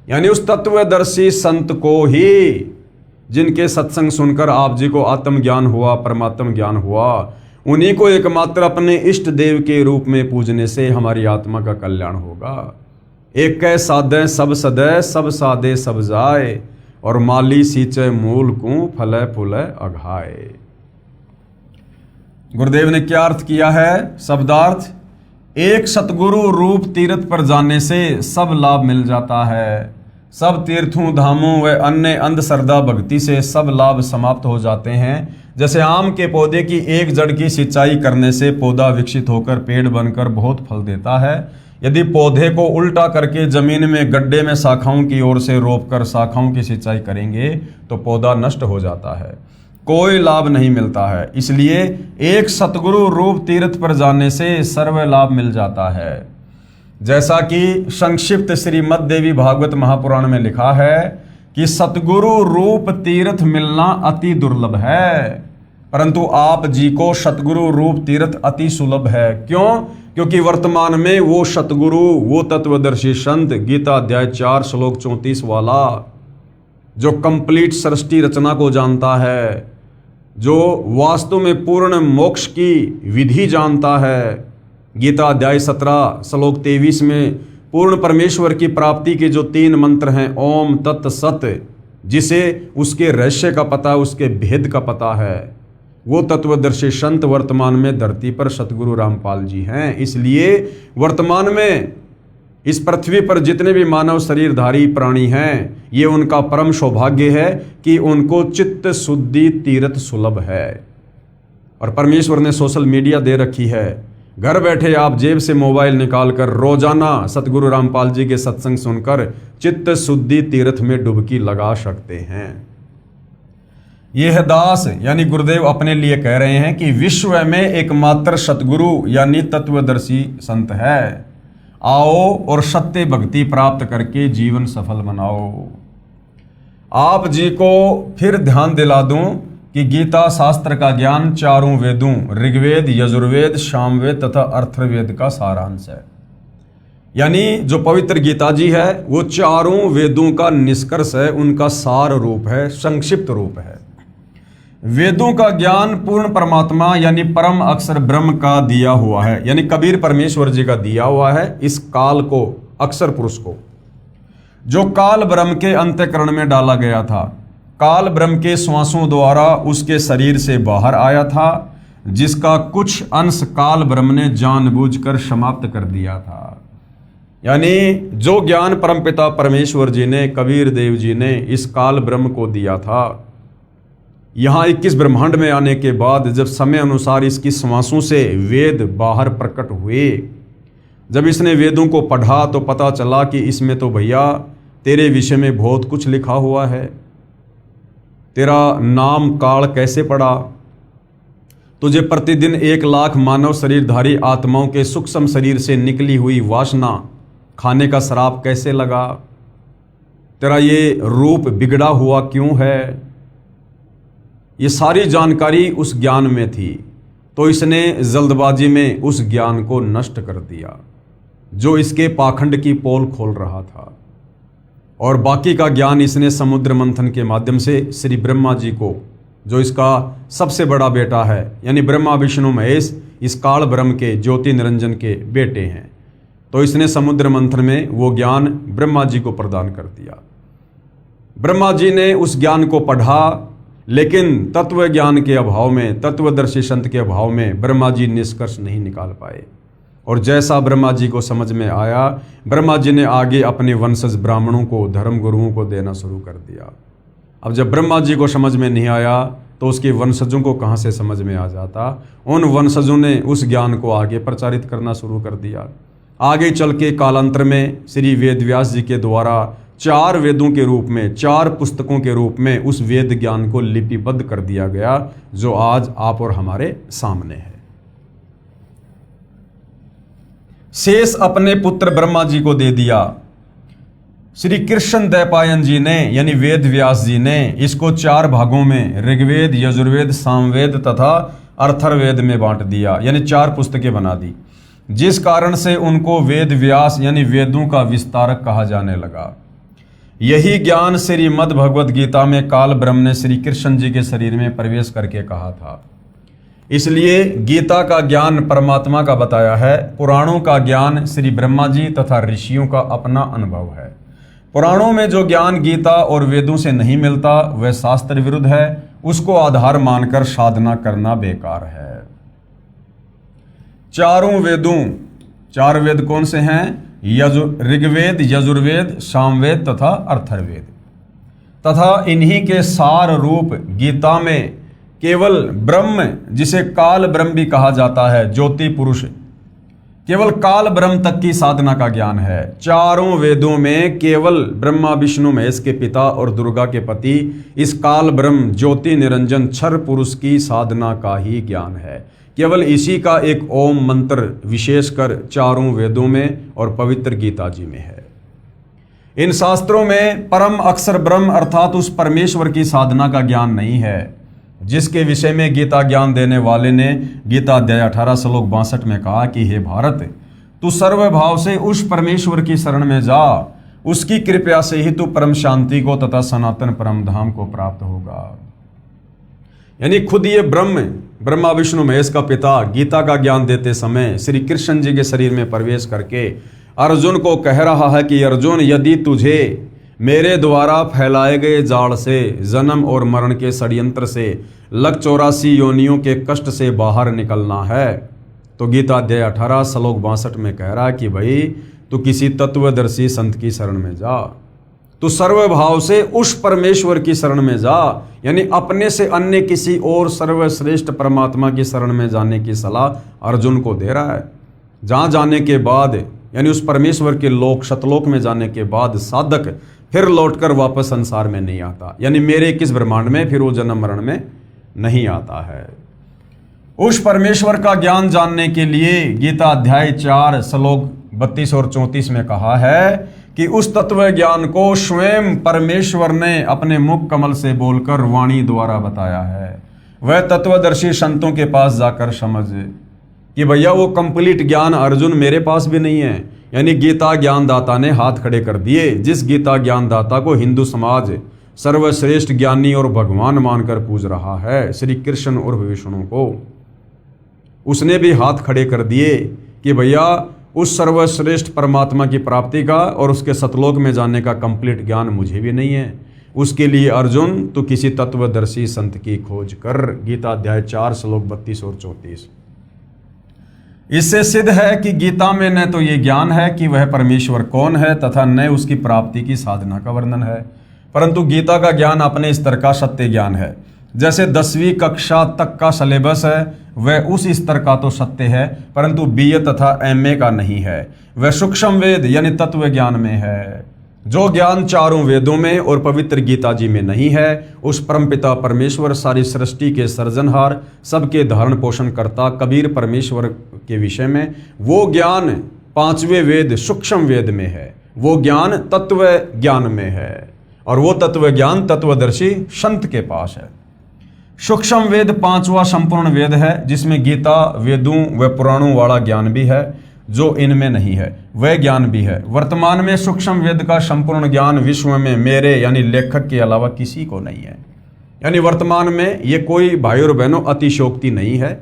Speaker 1: यानी उस तत्वदर्शी संत को ही, जिनके सत्संग सुनकर आप जी को आत्मज्ञान हुआ, परमात्म ज्ञान हुआ, उन्हीं को एकमात्र अपने इष्ट देव के रूप में पूजने से हमारी आत्मा का कल्याण होगा। एक साधे सब सदे सब साधे सब जाए, और माली सींचे मूल को फले फूले अघाए। गुरुदेव ने क्या अर्थ किया है? शब्दार्थ, एक सतगुरु रूप तीर्थ पर जाने से सब लाभ मिल जाता है। सब तीर्थों धामों व अन्य अंधश्रद्धा भक्ति से सब लाभ समाप्त हो जाते हैं। जैसे आम के पौधे की एक जड़ की सिंचाई करने से पौधा विकसित होकर पेड़ बनकर बहुत फल देता है, यदि पौधे को उल्टा करके जमीन में गड्ढे में शाखाओं की ओर से रोपकर शाखाओं की सिंचाई करेंगे तो पौधा नष्ट हो जाता है, कोई लाभ नहीं मिलता है। इसलिए एक सतगुरु रूप तीर्थ पर जाने से सर्व लाभ मिल जाता है। जैसा कि संक्षिप्त श्रीमद् देवी भागवत महापुराण में लिखा है कि सतगुरु रूप तीर्थ मिलना अति दुर्लभ है, परंतु आप जी को सतगुरु रूप तीर्थ अति सुलभ है। क्यों? क्योंकि वर्तमान में वो सतगुरु, वो तत्वदर्शी संत गीता अध्याय 4 श्लोक 34 वाला जो कंप्लीट सृष्टि रचना को जानता है, जो वास्तव में पूर्ण मोक्ष की विधि जानता है, गीता अध्याय 17 श्लोक 23 में पूर्ण परमेश्वर की प्राप्ति के जो 3 मंत्र हैं, ओम तत् सत, जिसे उसके रहस्य का पता, उसके भेद का पता है, वो तत्वदर्शी संत वर्तमान में धरती पर सतगुरु रामपाल जी हैं। इसलिए वर्तमान में इस पृथ्वी पर जितने भी मानव शरीरधारी प्राणी हैं, ये उनका परम सौभाग्य है कि उनको चित्त शुद्धि तीर्थ सुलभ है। और परमेश्वर ने सोशल मीडिया दे रखी है, घर बैठे आप जेब से मोबाइल निकालकर रोजाना सतगुरु रामपाल जी के सत्संग सुनकर चित्त शुद्धि तीर्थ में डुबकी लगा सकते हैं। यह दास यानी गुरुदेव अपने लिए कह रहे हैं कि विश्व में एकमात्र सतगुरु यानी तत्वदर्शी संत है। आओ और सत्य भक्ति प्राप्त करके जीवन सफल बनाओ। आप जी को फिर ध्यान दिला दूं कि गीता शास्त्र का ज्ञान चारों वेदों ऋग्वेद, यजुर्वेद, सामवेद तथा अथर्ववेद का सारांश है। यानी जो पवित्र गीता जी है वो चारों वेदों का निष्कर्ष है, उनका सार रूप है, संक्षिप्त रूप है। वेदों का ज्ञान पूर्ण परमात्मा यानी परम अक्षर ब्रह्म का दिया हुआ है, यानी कबीर परमेश्वर जी का दिया हुआ है इस काल को, अक्षर पुरुष को, जो काल ब्रह्म के अंतःकरण में डाला गया था, काल ब्रह्म के श्वासों द्वारा उसके शरीर से बाहर आया था, जिसका कुछ अंश काल ब्रह्म ने जानबूझकर समाप्त कर दिया था। यानी जो ज्ञान परमपिता परमेश्वर जी ने, कबीर देव जी ने इस काल ब्रह्म को दिया था, यहाँ 21 ब्रह्मांड में आने के बाद जब समय अनुसार इसकी श्वासों से वेद बाहर प्रकट हुए, जब इसने वेदों को पढ़ा तो पता चला कि इसमें तो भैया तेरे विषय में बहुत कुछ लिखा हुआ है, तेरा नाम काल कैसे पड़ा, तुझे प्रतिदिन 1 लाख मानव शरीरधारी आत्माओं के सूक्ष्म शरीर से निकली हुई वासना खाने का श्राप कैसे लगा, तेरा ये रूप बिगड़ा हुआ क्यों है, ये सारी जानकारी उस ज्ञान में थी। तो इसने जल्दबाजी में उस ज्ञान को नष्ट कर दिया जो इसके पाखंड की पोल खोल रहा था, और बाकी का ज्ञान इसने समुद्र मंथन के माध्यम से श्री ब्रह्मा जी को, जो इसका सबसे बड़ा बेटा है, यानी ब्रह्मा विष्णु महेश इस काल ब्रह्म के ज्योति निरंजन के बेटे हैं, तो इसने समुद्र मंथन में वो ज्ञान ब्रह्मा जी को प्रदान कर दिया। ब्रह्मा जी ने उस ज्ञान को पढ़ा, लेकिन तत्व ज्ञान के अभाव में, तत्वदर्शी संत के अभाव में ब्रह्मा जी निष्कर्ष नहीं निकाल पाए। और जैसा ब्रह्मा जी को समझ में आया, ब्रह्मा जी ने आगे अपने वंशज ब्राह्मणों को, धर्म गुरुओं को देना शुरू कर दिया। अब जब ब्रह्मा जी को समझ में नहीं आया तो उसके वंशजों को कहाँ से समझ में आ जाता। उन वंशजों ने उस ज्ञान को आगे प्रचारित करना शुरू कर दिया। आगे चल के कालांतर में श्री वेद व्यास जी के द्वारा 4 वेदों के रूप में, 4 पुस्तकों के रूप में उस वेद ज्ञान को लिपिबद्ध कर दिया गया, जो आज आप और हमारे सामने है। शेष अपने पुत्र ब्रह्मा जी को दे दिया। श्री कृष्ण द्वैपायन जी ने यानी वेद व्यास जी ने इसको 4 भागों में ऋग्वेद, यजुर्वेद, सामवेद तथा अथर्ववेद में बांट दिया, यानी 4 पुस्तकें बना दी, जिस कारण से उनको वेद व्यास यानी वेदों का विस्तारक कहा जाने लगा। यही ज्ञान श्रीमद् भगवद गीता में काल ब्रह्म ने श्री कृष्ण जी के शरीर में प्रवेश करके कहा था। इसलिए गीता का ज्ञान परमात्मा का बताया है, पुराणों का ज्ञान श्री ब्रह्मा जी तथा ऋषियों का अपना अनुभव है। पुराणों में जो ज्ञान गीता और वेदों से नहीं मिलता वह शास्त्र विरुद्ध है, उसको आधार मानकर साधना करना बेकार है। चारों वेदों, 4 वेद कौन से हैं? ऋग्वेद, यजुर्वेद, सामवेद तथा अथर्ववेद, तथा इन्हीं के सार रूप गीता में केवल ब्रह्म, जिसे काल ब्रह्म भी कहा जाता है, ज्योति पुरुष, केवल काल ब्रह्म तक की साधना का ज्ञान है। चारों वेदों में केवल ब्रह्मा विष्णु महेश के पिता और दुर्गा के पति इस काल ब्रह्म ज्योति निरंजन क्षर पुरुष की साधना का ही ज्ञान है। केवल इसी का एक ओम मंत्र विशेषकर चारों वेदों में और पवित्र गीता जी में है। इन शास्त्रों में परम अक्षर ब्रह्म अर्थात उस परमेश्वर की साधना का ज्ञान नहीं है, जिसके विषय में गीता ज्ञान देने वाले ने गीता अध्याय 18 श्लोक 62 में कहा कि हे भारत, तू सर्वभाव से उस परमेश्वर की शरण में जा, उसकी कृपा से ही तू परम शांति को तथा सनातन परम धाम को प्राप्त होगा। यानी खुद ये ब्रह्मा विष्णु महेश का पिता गीता का ज्ञान देते समय श्री कृष्ण जी के शरीर में प्रवेश करके अर्जुन को कह रहा है कि अर्जुन, यदि तुझे मेरे द्वारा फैलाए गए जाल से, जन्म और मरण के षड्यंत्र से, लग 84 योनियों के कष्ट से बाहर निकलना है, तो गीता अध्याय 18 श्लोक 62 में कह रहा है कि भाई तू किसी तत्वदर्शी संत की शरण में जा, तू सर्वभाव से उस परमेश्वर की शरण में जा। यानी अपने से अन्य किसी और सर्वश्रेष्ठ परमात्मा की शरण में जाने की सलाह अर्जुन को दे रहा है। जहाँ जाने के बाद यानी उस परमेश्वर के लोक सतलोक में जाने के बाद साधक फिर लौटकर वापस संसार में नहीं आता, यानी मेरे किस ब्रह्मांड में फिर वो जन्म मरण में नहीं आता है। उस परमेश्वर का ज्ञान जानने के लिए गीता अध्याय 4 श्लोक 32 और 34 में कहा है कि उस तत्व ज्ञान को स्वयं परमेश्वर ने अपने मुख कमल से बोलकर वाणी द्वारा बताया है। वह तत्वदर्शी संतों के पास जाकर समझ कि भैया वो कंप्लीट ज्ञान अर्जुन मेरे पास भी नहीं है। यानी गीता ज्ञानदाता ने हाथ खड़े कर दिए। जिस गीता ज्ञानदाता को हिंदू समाज सर्वश्रेष्ठ ज्ञानी और भगवान मानकर पूज रहा है, श्री कृष्ण और विष्णु को, उसने भी हाथ खड़े कर दिए कि भैया उस सर्वश्रेष्ठ परमात्मा की प्राप्ति का और उसके सतलोक में जाने का कंप्लीट ज्ञान मुझे भी नहीं है। उसके लिए अर्जुन तो किसी तत्वदर्शी संत की खोज कर। गीता अध्याय 4 श्लोक 32 और 34। इससे सिद्ध है कि गीता में न तो ये ज्ञान है कि वह परमेश्वर कौन है तथा न उसकी प्राप्ति की साधना का वर्णन है, परंतु गीता का ज्ञान अपने स्तर का सत्य ज्ञान है। जैसे 10वीं कक्षा तक का सिलेबस है वह उस स्तर का तो सत्य है, परंतु बीए तथा एमए का नहीं है। वह सूक्ष्म वेद यानी तत्व ज्ञान में है। जो ज्ञान चारों वेदों में और पवित्र गीता जी में नहीं है, उस परमपिता परमेश्वर सारी सृष्टि के सर्जनहार सबके धारण पोषण करता कबीर परमेश्वर के विषय में वो ज्ञान 5वें वेद सूक्ष्म वेद में है, वो ज्ञान तत्व ज्ञान में है, और वो तत्व ज्ञान तत्वदर्शी संत के पास है। सूक्ष्म वेद 5वां संपूर्ण वेद है, जिसमें गीता वेदों व पुराणों वाला ज्ञान भी है जो इनमें नहीं है, वह ज्ञान भी है। वर्तमान में सूक्ष्म वेद का संपूर्ण ज्ञान विश्व में मेरे यानी लेखक के अलावा किसी को नहीं है। यानी वर्तमान में ये कोई भाई और बहनों अतिशयोक्ति नहीं है।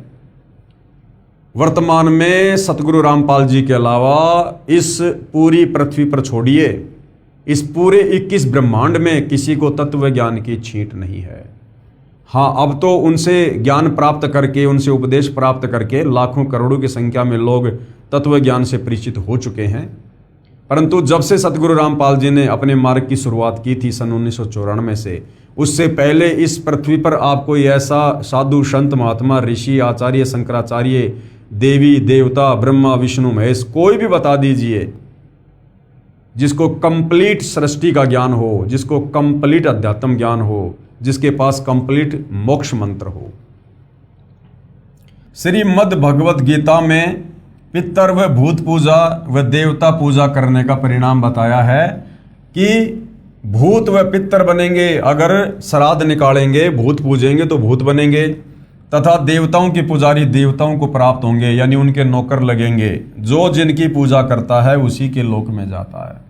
Speaker 1: वर्तमान में सतगुरु रामपाल जी के अलावा इस पूरी पृथ्वी पर छोड़िए, इस पूरे 21 ब्रह्मांड में किसी को तत्व ज्ञान की छींट नहीं है। हाँ, अब तो उनसे ज्ञान प्राप्त करके, उनसे उपदेश प्राप्त करके लाखों करोड़ों की संख्या में लोग तत्व ज्ञान से परिचित हो चुके हैं, परंतु जब से सतगुरु रामपाल जी ने अपने मार्ग की शुरुआत की थी सन 1994 से, उससे पहले इस पृथ्वी पर आप कोई ऐसा साधु संत महात्मा ऋषि आचार्य शंकराचार्य देवी देवता ब्रह्मा विष्णु महेश कोई भी बता दीजिए जिसको कंप्लीट सृष्टि का ज्ञान हो, जिसको कंप्लीट अध्यात्म ज्ञान हो, जिसके पास कंप्लीट मोक्ष मंत्र हो। श्रीमद् भगवत गीता में पितर व भूत पूजा व देवता पूजा करने का परिणाम बताया है कि भूत व पितर बनेंगे, अगर श्राद्ध निकालेंगे, भूत पूजेंगे तो भूत बनेंगे, तथा देवताओं के पुजारी देवताओं को प्राप्त होंगे, यानी उनके नौकर लगेंगे। जो जिनकी पूजा करता है उसी के लोक में जाता है।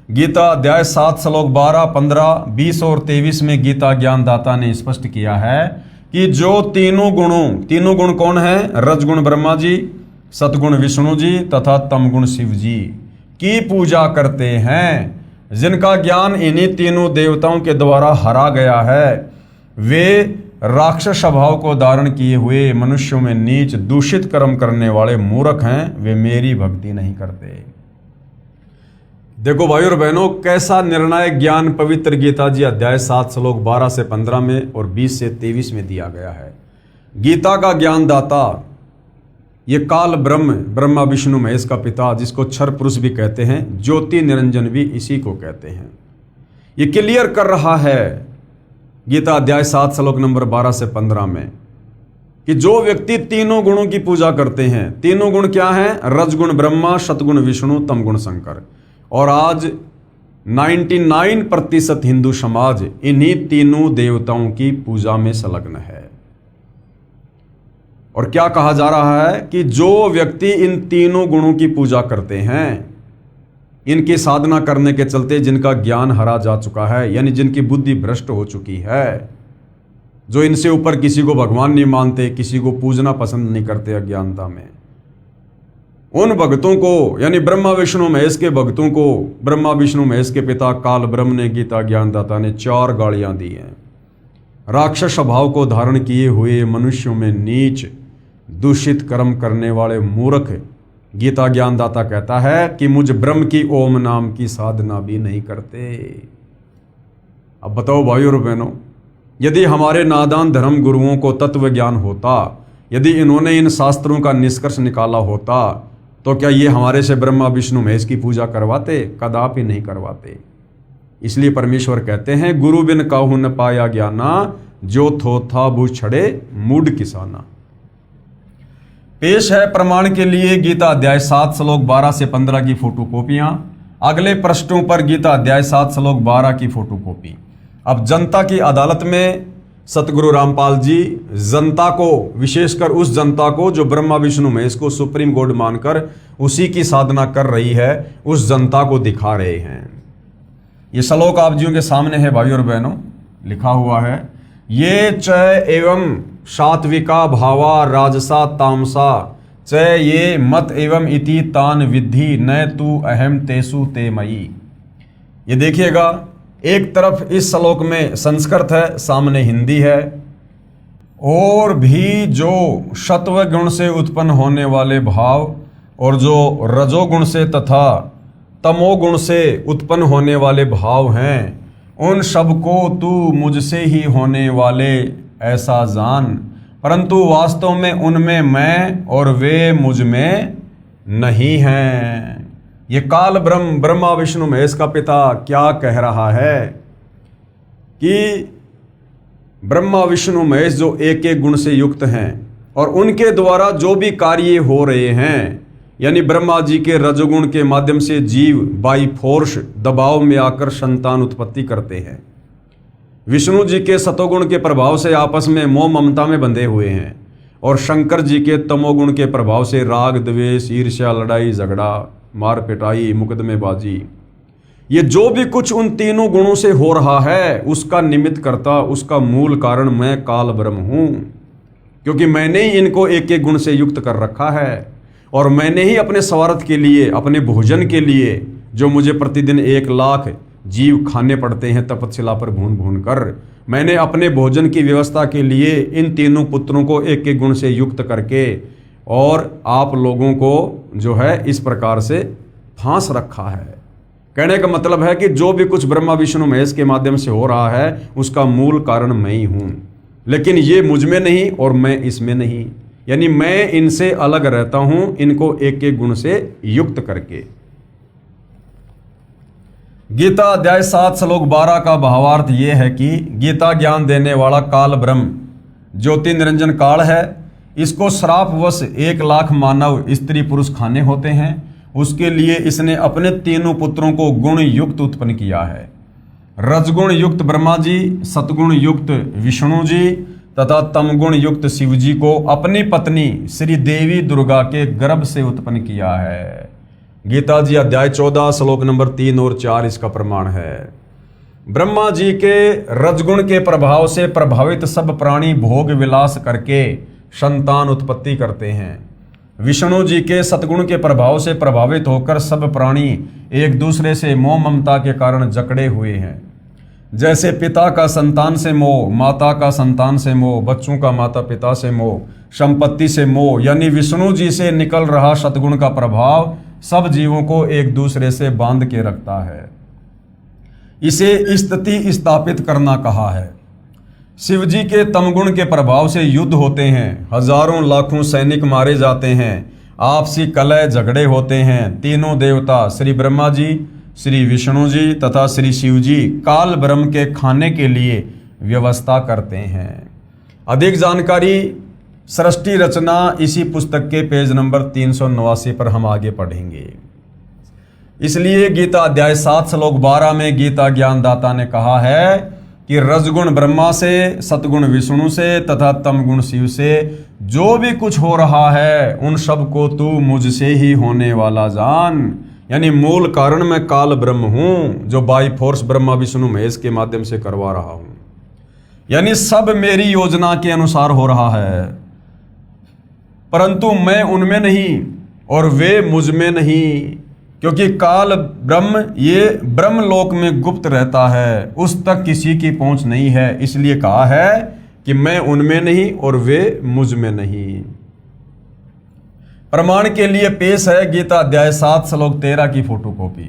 Speaker 1: गीता अध्याय 7 श्लोक 12, 15, 20 और 23 में गीता ज्ञानदाता ने स्पष्ट किया है कि जो तीनों गुण कौन है? रजगुण ब्रह्मा जी, सतगुण विष्णु जी तथा तमगुण शिव जी की पूजा करते हैं, जिनका ज्ञान इन्हीं तीनों देवताओं के द्वारा हरा गया है, वे राक्षस स्वभाव को धारण किए हुए मनुष्यों में नीच दूषित कर्म करने वाले मूर्ख हैं, वे मेरी भक्ति नहीं करते। देखो भाई और बहनों, कैसा निर्णायक ज्ञान पवित्र गीता जी अध्याय 7 श्लोक 12 से 15 में और 20 से 23 में दिया गया है। गीता का ज्ञानदाता ये काल ब्रह्म, ब्रह्मा विष्णु महेश का पिता, जिसको क्षर पुरुष भी कहते हैं, ज्योति निरंजन भी इसी को कहते हैं। ये क्लियर कर रहा है गीता अध्याय 7 श्लोक नंबर 12 से 15 में कि जो व्यक्ति तीनों गुणों की पूजा करते हैं, तीनों गुण क्या हैं? रजगुण ब्रह्मा, सतगुण विष्णु, तमगुण शंकर। और आज 99% हिंदू समाज इन्हीं तीनों देवताओं की पूजा में संलग्न है। और क्या कहा जा रहा है कि जो व्यक्ति इन तीनों गुणों की पूजा करते हैं, इनकी साधना करने के चलते जिनका ज्ञान हरा जा चुका है, यानी जिनकी बुद्धि भ्रष्ट हो चुकी है, जो इनसे ऊपर किसी को भगवान नहीं मानते, किसी को पूजना पसंद नहीं करते अज्ञानता में, उन भक्तों को, यानी ब्रह्मा विष्णु महेश के भक्तों को ब्रह्मा विष्णु महेश के पिता काल ब्रह्म ने, गीता ज्ञानदाता ने 4 गालियां दी हैं। राक्षस स्वभाव को धारण किए हुए मनुष्यों में नीच दूषित कर्म करने वाले मूर्ख, गीता ज्ञानदाता कहता है कि मुझ ब्रह्म की ओम नाम की साधना भी नहीं करते। अब बताओ भाइयों और बहनों, यदि हमारे नादान धर्म गुरुओं को तत्व ज्ञान होता, यदि इन्होंने इन शास्त्रों का निष्कर्ष निकाला होता, तो क्या ये हमारे से ब्रह्मा विष्णु महेश की पूजा करवाते? कदापि नहीं करवाते। इसलिए परमेश्वर कहते हैं, गुरु बिन काहू न पाया ज्ञाना, जो थो था बू छड़े मूड किसाना। पेश है प्रमाण के लिए गीता अध्याय 7 श्लोक 12 से 15 की फोटो कॉपियां। अगले पृष्ठों पर गीता अध्याय 7 श्लोक 12 की फोटो कॉपी। अब जनता की अदालत में सतगुरु रामपाल जी जनता को, विशेषकर उस जनता को जो ब्रह्मा विष्णु महेश को सुप्रीम गॉड मानकर उसी की साधना कर रही है, उस जनता को दिखा रहे हैं। ये श्लोक आप जियों के सामने है भाइयों और बहनों, लिखा हुआ है, ये च एवं सात्विका भावा राजसा तामसा च ये मत एवं इति तान विद्धि न तू अहम तेसु ते मयि। ये देखिएगा, एक तरफ इस श्लोक में संस्कृत है, सामने हिंदी है। और भी जो सत्व गुण से उत्पन्न होने वाले भाव और जो रजोगुण से तथा तमोगुण से उत्पन्न होने वाले भाव हैं, उन सबको तू मुझसे ही होने वाले ऐसा जान, परंतु वास्तव में उनमें मैं और वे मुझ में नहीं हैं। ये काल ब्रह्म, ब्रह्मा विष्णु महेश का पिता क्या कह रहा है कि ब्रह्मा विष्णु महेश जो एक एक गुण से युक्त हैं और उनके द्वारा जो भी कार्य हो रहे हैं, यानी ब्रह्मा जी के रजोगुण के माध्यम से जीव बाई फोर्स दबाव में आकर संतान उत्पत्ति करते हैं, विष्णु जी के सतोगुण के प्रभाव से आपस में मोह ममता में बंधे हुए हैं, और शंकर जी के तमोगुण के प्रभाव से राग द्वेष ईर्ष्या लड़ाई झगड़ा मार पिटाई मुकदमेबाजी, ये जो भी कुछ उन तीनों गुणों से हो रहा है, उसका निमित्त करता, उसका मूल कारण मैं काल ब्रह्म हूं, क्योंकि मैंने ही इनको एक एक गुण से युक्त कर रखा है। और मैंने ही अपने स्वार्थ के लिए, अपने भोजन के लिए, जो मुझे प्रतिदिन 1 लाख जीव खाने पड़ते हैं तपस्या पर भून भून कर, मैंने अपने भोजन की व्यवस्था के लिए इन तीनों पुत्रों को एक एक गुण से युक्त करके और आप लोगों को जो है इस प्रकार से फांस रखा है। कहने का मतलब है कि जो भी कुछ ब्रह्मा विष्णु महेश के माध्यम से हो रहा है, उसका मूल कारण मैं ही हूं, लेकिन ये मुझ में नहीं और मैं इसमें नहीं, यानी मैं इनसे अलग रहता हूं, इनको एक एक गुण से युक्त करके। गीता अध्याय 7 श्लोक 12 का भावार्थ यह है कि गीता ज्ञान देने वाला काल ब्रह्म ज्योति निरंजन काल है, इसको श्रापवश 1 लाख मानव स्त्री पुरुष खाने होते हैं, उसके लिए इसने अपने तीनों पुत्रों को गुण युक्त उत्पन्न किया है। रजगुण युक्त ब्रह्मा जी, सतगुण युक्त विष्णु जी तथा तमगुण युक्त शिव जी को अपनी पत्नी श्री देवी दुर्गा के गर्भ से उत्पन्न किया है। गीता जी अध्याय 14 श्लोक नंबर 3 और 4 इसका प्रमाण है। ब्रह्मा जी के रजगुण के प्रभाव से प्रभावित सब प्राणी भोग विलास करके संतान उत्पत्ति करते हैं। विष्णु जी के सतगुण के प्रभाव से प्रभावित होकर सब प्राणी एक दूसरे से मोह ममता के कारण जकड़े हुए हैं। जैसे पिता का संतान से मोह, माता का संतान से मोह, बच्चों का माता पिता से मोह, संपत्ति से मोह, यानी विष्णु जी से निकल रहा सतगुण का प्रभाव सब जीवों को एक दूसरे से बांध के रखता है। इसे स्थिति स्थापित करना कहा है। शिव जी के तमगुण के प्रभाव से युद्ध होते हैं, हजारों लाखों सैनिक मारे जाते हैं, आपसी कलह झगड़े होते हैं। तीनों देवता श्री ब्रह्मा जी, श्री विष्णु जी तथा श्री शिव जी काल ब्रह्म के खाने के लिए व्यवस्था करते हैं। अधिक जानकारी सृष्टि रचना इसी पुस्तक के पेज नंबर 389 पर हम आगे पढ़ेंगे। इसलिए गीता अध्याय 7 श्लोक 12 में गीता ज्ञानदाता ने कहा है कि रजगुण ब्रह्मा से, सतगुण विष्णु से तथा तमगुण शिव से जो भी कुछ हो रहा है उन सब को तू मुझसे ही होने वाला जान। यानी मूल कारण मैं काल ब्रह्म हूं जो बाई फोर्स ब्रह्मा विष्णु महेश के माध्यम से करवा रहा हूं। यानी सब मेरी योजना के अनुसार हो रहा है, परंतु मैं उनमें नहीं और वे मुझ में नहीं, क्योंकि काल ब्रह्म ये ब्रह्म लोक में गुप्त रहता है, उस तक किसी की पहुंच नहीं है। इसलिए कहा है कि मैं उनमें नहीं और वे मुझ में नहीं। प्रमाण के लिए पेश है गीता अध्याय 7 श्लोक 13 की फोटोकॉपी।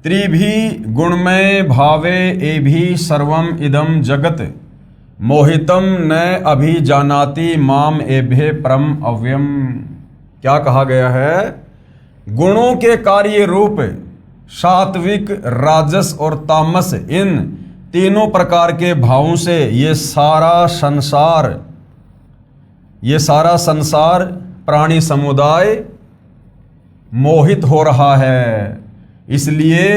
Speaker 1: त्रिभी गुणमय भावे एभि सर्वम इदम जगत मोहितम न अभि जानाति माम एभे परम अव्यम। क्या कहा गया है? गुणों के कार्य रूप सात्विक, राजस और तामस, इन तीनों प्रकार के भावों से ये सारा संसार प्राणी समुदाय मोहित हो रहा है। इसलिए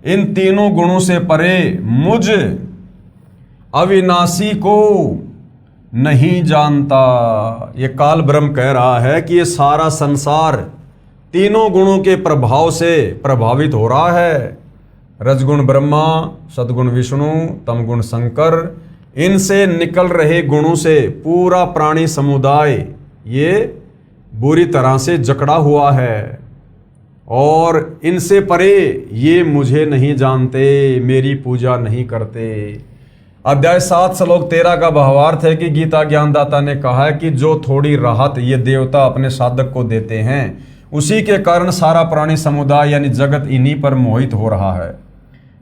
Speaker 1: इन तीनों गुणों से परे मुझ अविनाशी को नहीं जानता। ये काल ब्रह्म कह रहा है कि ये सारा संसार तीनों गुणों के प्रभाव से प्रभावित हो रहा है। रजगुण ब्रह्मा, सदगुण विष्णु, तमगुण शंकर, इनसे निकल रहे गुणों से पूरा प्राणी समुदाय ये बुरी तरह से जकड़ा हुआ है और इनसे परे ये मुझे नहीं जानते, मेरी पूजा नहीं करते। अध्याय 7 श्लोक 13 का भावार्थ है कि गीता ज्ञानदाता ने कहा है कि जो थोड़ी राहत ये देवता अपने साधक को देते हैं उसी के कारण सारा प्राणी समुदाय यानी जगत इन्हीं पर मोहित हो रहा है।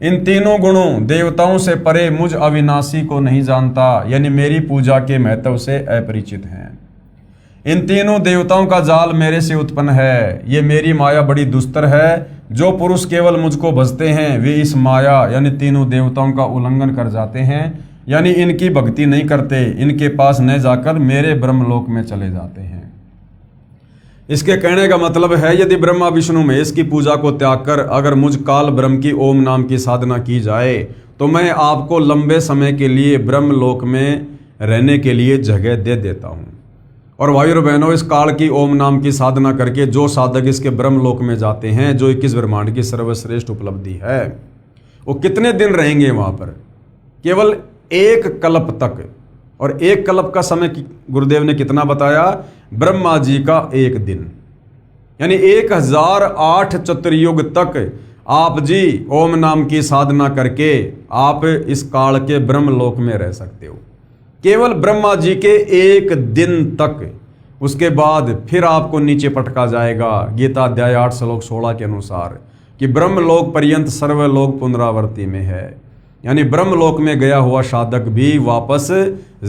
Speaker 1: इन तीनों गुणों देवताओं से परे मुझ अविनाशी को नहीं जानता, यानी मेरी पूजा के महत्व से अपरिचित हैं। इन तीनों देवताओं का जाल मेरे से उत्पन्न है। ये मेरी माया बड़ी दुस्तर है। जो पुरुष केवल मुझको भजते हैं वे इस माया यानी तीनों देवताओं का उल्लंघन कर जाते हैं, यानी इनकी भक्ति नहीं करते, इनके पास न जाकर मेरे ब्रह्मलोक में चले जाते हैं। इसके कहने का मतलब है यदि ब्रह्मा विष्णु महेश की पूजा को त्याग कर अगर मुझ काल ब्रह्म की ओम नाम की साधना की जाए तो मैं आपको लंबे समय के लिए ब्रह्मलोक में रहने के लिए जगह दे देता हूँ। और भाइयों बहनों, इस काल की ओम नाम की साधना करके जो साधक इसके ब्रह्मलोक में जाते हैं, जो 21 ब्रह्मांड की सर्वश्रेष्ठ उपलब्धि है, वो कितने दिन रहेंगे वहाँ पर? केवल 1 कल्प तक। और 1 कल्प का समय गुरुदेव ने कितना बताया? ब्रह्मा जी का 1 दिन, यानी 1008 चतुर्युग तक आप जी ओम नाम की साधना करके आप इस काल के ब्रह्मलोक में रह सकते हो, केवल ब्रह्मा जी के 1 दिन तक। उसके बाद फिर आपको नीचे पटका जाएगा गीता अध्याय 8 श्लोक 16 के अनुसार कि ब्रह्मलोक पर्यंत सर्वलोक पुनरावर्ती में है, यानी ब्रह्मलोक में गया हुआ साधक भी वापस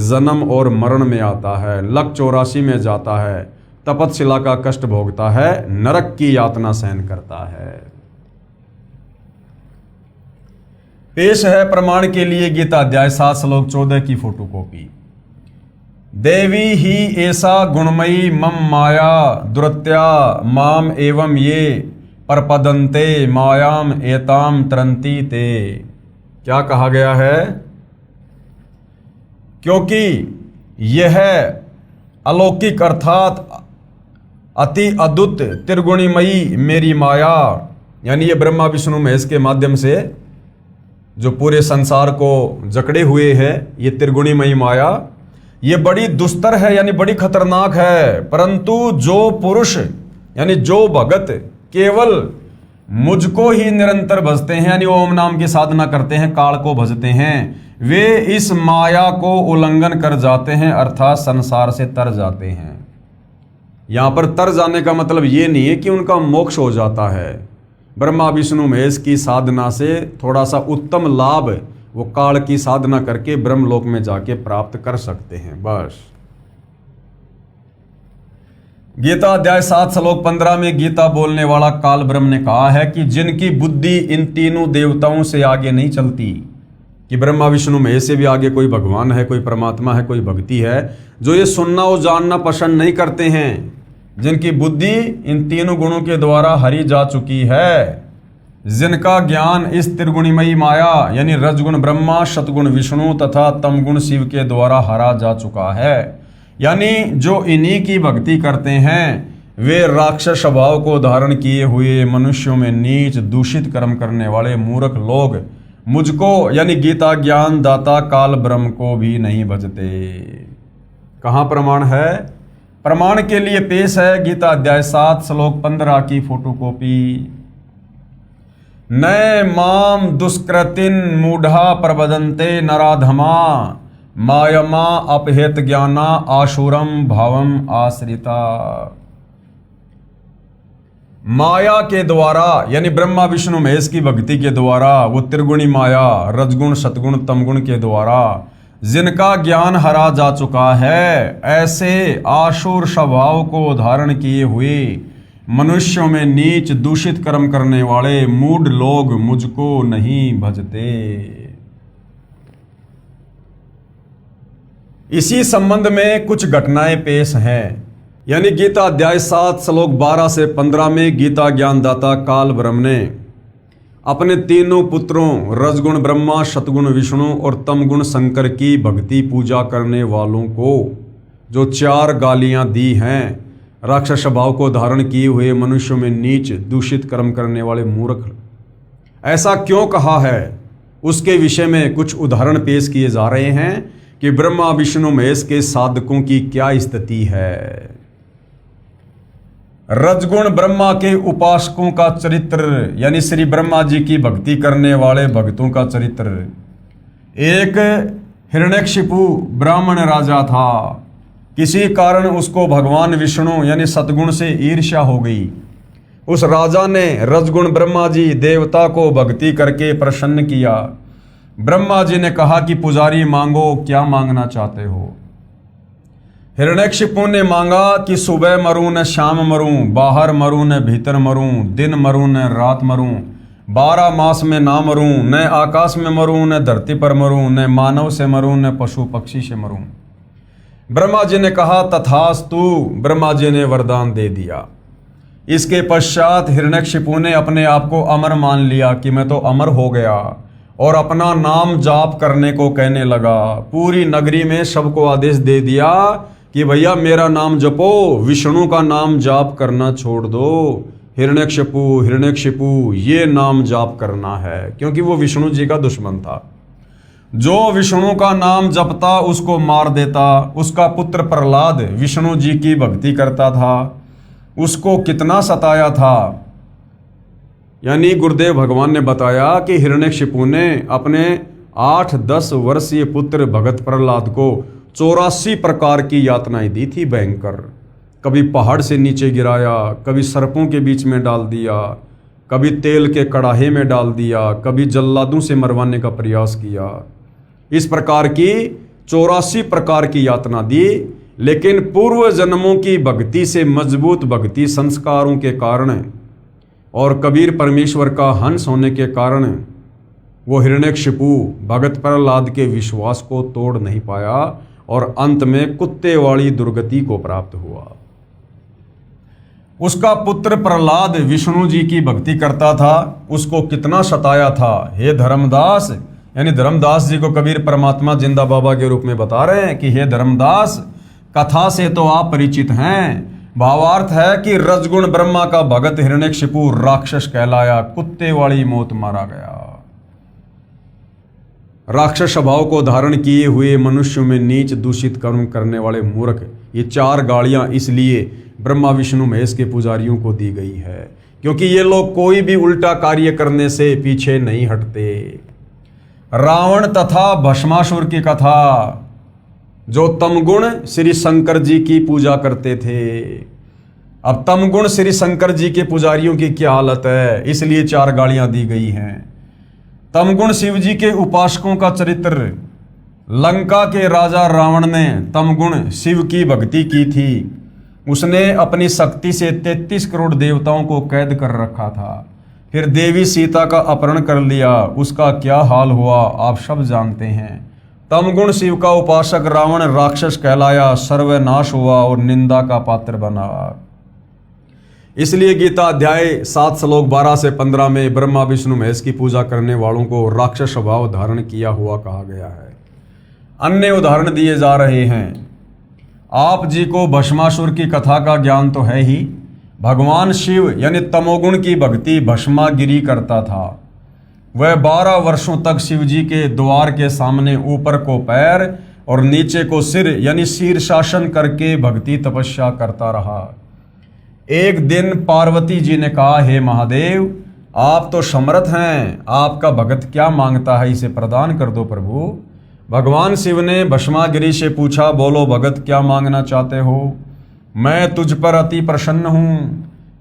Speaker 1: जन्म और मरण में आता है, लक 84 में जाता है, तपतशिला का कष्ट भोगता है, नरक की यातना सहन करता है। पेश है प्रमाण के लिए गीता अध्याय 7 श्लोक 14 की फोटोकॉपी। देवी ही ऐसा गुणमयी मम माया दुरत्या माम एवं ये परपदंते मायाम एताम तरंती ते। क्या कहा गया है? क्योंकि यह अलौकिक अर्थात अति अद्भुत त्रिगुणीमयी मेरी माया, यानी ये ब्रह्मा विष्णु महेश के माध्यम से जो पूरे संसार को जकड़े हुए है, ये त्रिगुणीमयी माया ये बड़ी दुस्तर है, यानी बड़ी खतरनाक है। परंतु जो पुरुष यानी जो भगत केवल मुझको ही निरंतर भजते हैं, यानी ओम नाम की साधना करते हैं, काल को भजते हैं, वे इस माया को उल्लंघन कर जाते हैं, अर्थात संसार से तर जाते हैं। यहां पर तर जाने का मतलब ये नहीं है कि उनका मोक्ष हो जाता है। ब्रह्मा विष्णु महेश की साधना से थोड़ा सा उत्तम लाभ वो काल की साधना करके ब्रह्मलोक में जाके प्राप्त कर सकते हैं। बस गीता अध्याय 7 श्लोक 15 में गीता बोलने वाला काल ब्रह्म ने कहा है कि जिनकी बुद्धि इन तीनों देवताओं से आगे नहीं चलती, कि ब्रह्मा विष्णु महेश से भी आगे कोई भगवान है, कोई परमात्मा है, कोई भक्ति है, जो ये सुनना और जानना पसंद नहीं करते हैं, जिनकी बुद्धि इन तीनों गुणों के द्वारा हरी जा चुकी है, जिनका ज्ञान इस त्रिगुणमयी माया यानी रजगुण ब्रह्मा, सतगुण विष्णु तथा तमगुण शिव के द्वारा हरा जा चुका है, यानी जो इन्हीं की भक्ति करते हैं वे राक्षस स्वभाव को धारण किए हुए मनुष्यों में नीच दूषित कर्म करने वाले मूर्ख लोग मुझको यानी गीता ज्ञान दाता काल ब्रह्म को भी नहीं भजते। कहाँ प्रमाण है? प्रमाण के लिए पेश है गीता अध्याय 7 श्लोक 15 की फोटोकॉपी। नए माम दुष्कृतिन मूढ़ा प्रबदन्ते नराधमा मायमा अपहेत ज्ञाना आशुरम भावम आश्रिता। माया के द्वारा यानी ब्रह्मा विष्णु महेश की भक्ति के द्वारा, वो त्रिगुणी माया रजगुण सतगुण तमगुण के द्वारा जिनका ज्ञान हरा जा चुका है, ऐसे आशुर स्वभाव को धारण किए हुए मनुष्यों में नीच दूषित कर्म करने वाले मूढ़ लोग मुझको नहीं भजते। इसी संबंध में कुछ घटनाएं पेश हैं। यानी गीता अध्याय 7 श्लोक 12 से 15 में गीता ज्ञानदाता काल ब्रह्म ने अपने तीनों पुत्रों रजगुण ब्रह्मा, सतगुण विष्णु और तमगुण शंकर की भक्ति पूजा करने वालों को जो 4 गालियां दी हैं, राक्षस स्वभाव को धारण किए हुए मनुष्यों में नीच दूषित कर्म करने वाले मूर्ख, ऐसा क्यों कहा है उसके विषय में कुछ उदाहरण पेश किए जा रहे हैं कि ब्रह्मा विष्णु महेश के साधकों की क्या स्थिति है। रजगुण ब्रह्मा के उपासकों का चरित्र यानी श्री ब्रह्मा जी की भक्ति करने वाले भक्तों का चरित्र। एक हिरण्यकशिपु ब्राह्मण राजा था। किसी कारण उसको भगवान विष्णु यानी सतगुण से ईर्ष्या हो गई। उस राजा ने रजगुण ब्रह्मा जी देवता को भक्ति करके प्रसन्न किया। ब्रह्मा जी ने कहा कि पुजारी मांगो, क्या मांगना चाहते हो? हिरण्यकशिपु ने मांगा कि सुबह मरूं न शाम मरूं, बाहर मरूं न भीतर मरूं, दिन मरूं न रात मरूं, 12 मास में ना मरूं, न आकाश में मरूं न धरती पर मरूं, न मानव से मरूं न पशु पक्षी से मरूं। ब्रह्मा जी ने कहा तथास्तु। ब्रह्मा जी ने वरदान दे दिया। इसके पश्चात हिरण्यकशिपु ने अपने आप को अमर मान लिया कि मैं तो अमर हो गया, और अपना नाम जाप करने को कहने लगा। पूरी नगरी में सबको आदेश दे दिया कि भैया मेरा नाम जपो, विष्णु का नाम जाप करना छोड़ दो। हिरण्यकशिपु हिरण्यकशिपु ये नाम जाप करना है, क्योंकि वो विष्णु जी का दुश्मन था। जो विष्णु का नाम जपता उसको मार देता। उसका पुत्र प्रहलाद विष्णु जी की भक्ति करता था, उसको कितना सताया था। यानी गुरुदेव भगवान ने बताया कि हिरण्यकशिपु ने अपने 8-10 वर्षीय पुत्र भगत प्रहलाद को 84 प्रकार की यातनाएं दी थी भयंकर। कभी पहाड़ से नीचे गिराया, कभी सर्पों के बीच में डाल दिया, कभी तेल के कड़ाहे में डाल दिया, कभी जल्लादों से मरवाने का प्रयास किया। इस प्रकार की 84 प्रकार की यातना दी। लेकिन पूर्व जन्मों की भक्ति से मजबूत भक्ति संस्कारों के कारण और कबीर परमेश्वर का हंस होने के कारण वो हिरण्यकशिपु भगत प्रहलाद के विश्वास को तोड़ नहीं पाया और अंत में कुत्ते वाली दुर्गति को प्राप्त हुआ। उसका पुत्र प्रहलाद विष्णु जी की भक्ति करता था, उसको कितना सताया था। हे धर्मदास, यानी धर्मदास जी को कबीर परमात्मा जिंदा बाबा के रूप में बता रहे हैं कि हे धर्मदास, कथा से तो आप परिचित हैं। भावार्थ है कि रजगुण ब्रह्मा का भगत हिरण्यकशिपु राक्षस कहलाया, कुत्ते वाली मौत मारा गया। राक्षस स्वभाव को धारण किए हुए मनुष्यों में नीच दूषित कर्म करने वाले मूर्ख, ये 4 गालियां इसलिए ब्रह्मा विष्णु महेश के पुजारियों को दी गई है क्योंकि ये लोग कोई भी उल्टा कार्य करने से पीछे नहीं हटते। रावण तथा भस्मासुर की कथा, जो तमगुण श्री शंकर जी की पूजा करते थे। अब तमगुण श्री शंकर जी के पुजारियों की क्या हालत है, इसलिए 4 गालियां दी गई हैं। तमगुण शिव जी के उपासकों का चरित्र। लंका के राजा रावण ने तमगुण शिव की भक्ति की थी। उसने अपनी शक्ति से 33 करोड़ देवताओं को कैद कर रखा था। फिर देवी सीता का अपहरण कर लिया। उसका क्या हाल हुआ आप सब जानते हैं। तमगुण शिव का उपासक रावण राक्षस कहलाया, सर्वनाश हुआ और निंदा का पात्र बना। इसलिए गीता अध्याय 7 श्लोक 12 से 15 में ब्रह्मा विष्णु महेश की पूजा करने वालों को राक्षस स्वभाव धारण किया हुआ कहा गया है। अन्य उदाहरण दिए जा रहे हैं। आप जी को भस्मासुर की कथा का ज्ञान तो है ही। भगवान शिव यानी तमोगुण की भक्ति भस्मागिरी करता था। वह 12 वर्षों तक शिव जी के द्वार के सामने ऊपर को पैर और नीचे को सिर यानी शीर्षासन करके भक्ति तपस्या करता रहा। एक दिन पार्वती जी ने कहा, हे महादेव, आप तो समर्थ हैं, आपका भगत क्या मांगता है, इसे प्रदान कर दो प्रभु। भगवान शिव ने भस्मागिरी से पूछा, बोलो भगत क्या मांगना चाहते हो, मैं तुझ पर अति प्रसन्न हूँ।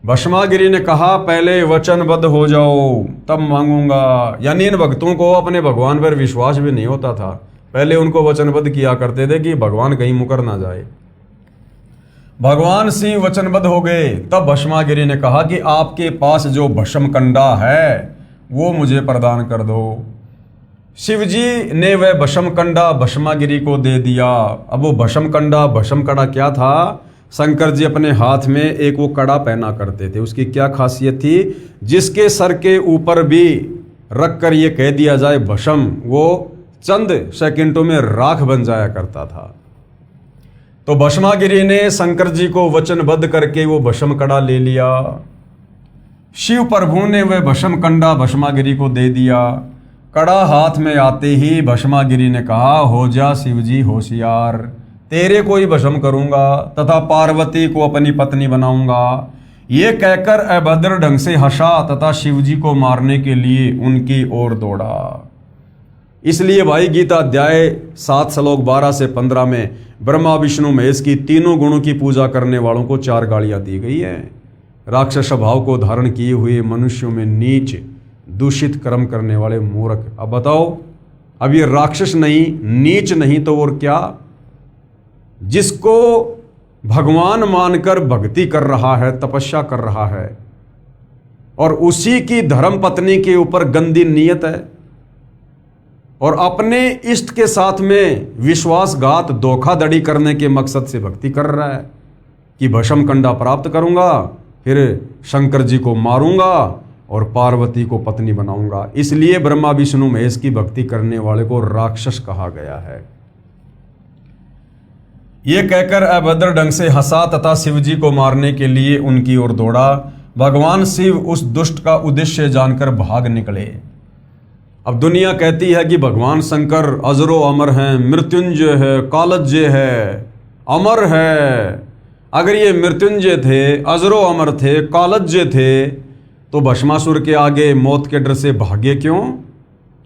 Speaker 1: भस्मागिरी ने कहा, पहले वचनबद्ध हो जाओ तब मांगूंगा। यानी इन भक्तों को अपने भगवान पर विश्वास भी नहीं होता था। पहले उनको वचनबद्ध किया करते थे कि भगवान कहीं मुकर ना जाए। भगवान शिव वचनबद्ध हो गए। तब भस्मागिरी ने कहा कि आपके पास जो भस्म कंडा है वो मुझे प्रदान कर दो। शिव जी ने वह भस्म कंडा भस्मागिरी को दे दिया। अब वो भस्म कंडा भस्म कड़ा क्या था? शंकर जी अपने हाथ में एक वो कड़ा पहना करते थे। उसकी क्या खासियत थी? जिसके सर के ऊपर भी रख कर ये कह दिया जाए भस्म, वो चंद सेकंडों में राख बन जाया करता था। तो भस्मागिरी ने शंकर जी को वचनबद्ध करके वो भस्म कड़ा ले लिया। शिव प्रभु ने वह भस्म कंडा भस्मागिरी को दे दिया। कड़ा हाथ में आते ही भस्मागिरी ने कहा, हो जा शिव जी होशियार, तेरे को ही भस्म करूंगा तथा पार्वती को अपनी पत्नी बनाऊंगा। ये कहकर अभद्र ढंग से हंसा तथा शिव जी को मारने के लिए उनकी ओर दौड़ा। इसलिए भाई गीता अध्याय 7 श्लोक 12 से 15 में ब्रह्मा विष्णु महेश की तीनों गुणों की पूजा करने वालों को 4 गालियां दी गई हैं। राक्षस स्वभाव को धारण किए हुए मनुष्यों में नीच दूषित कर्म करने वाले मूर्ख। अब बताओ, अब ये राक्षस नहीं, नीच नहीं तो और क्या? जिसको भगवान मानकर भक्ति कर रहा है, तपस्या कर रहा है, और उसी की धर्म पत्नी के ऊपर गंदी नीयत है और अपने इष्ट के साथ में विश्वासघात धोखाधड़ी करने के मकसद से भक्ति कर रहा है कि भस्म कंडा प्राप्त करूंगा, फिर शंकर जी को मारूंगा और पार्वती को पत्नी बनाऊंगा। इसलिए ब्रह्मा विष्णु महेश की भक्ति करने वाले को राक्षस कहा गया है। यह कहकर अभद्र ढंग से हंसा तथा शिव जी को मारने के लिए उनकी ओर दौड़ा। भगवान शिव उस दुष्ट का उद्देश्य जानकर भाग निकले। अब दुनिया कहती है कि भगवान शंकर अजरो अमर हैं, मृत्युंजय है, कालज्य है, अमर है। अगर ये मृत्युंजय थे, अजरो अमर थे, कालज्य थे, तो भस्मासुर के आगे मौत के डर से भागे क्यों?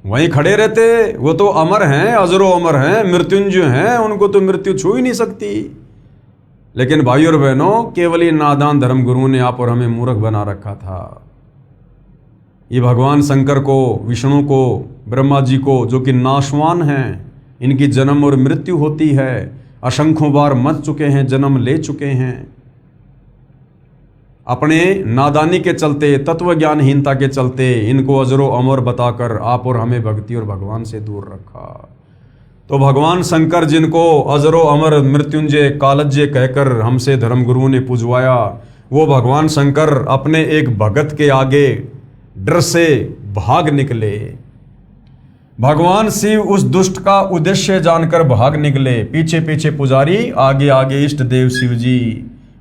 Speaker 1: वहीं खड़े रहते। वो तो अमर हैं, अजरो अमर हैं, मृत्युंजय हैं, उनको तो मृत्यु छू ही नहीं सकती। लेकिन भाई और बहनों, केवल ये नादान धर्मगुरुओं ने आप और हमें मूर्ख बना रखा था। ये भगवान शंकर को, विष्णु को, ब्रह्मा जी को, जो कि नाशवान हैं, इनकी जन्म और मृत्यु होती है, असंख्यों बार मर चुके हैं, जन्म ले चुके हैं, अपने नादानी के चलते, तत्व ज्ञानहीनता के चलते इनको अजरो अमर बताकर आप और हमें भक्ति और भगवान से दूर रखा। तो भगवान शंकर जिनको अजरो अमर, मृत्युंजय, कालज्य कहकर हमसे धर्मगुरुओं ने पूजवाया, वो भगवान शंकर अपने एक भगत के आगे डर से भाग निकले। भगवान शिव उस दुष्ट का उद्देश्य जानकर भाग निकले। पीछे पीछे पुजारी, आगे आगे इष्ट देव शिव जी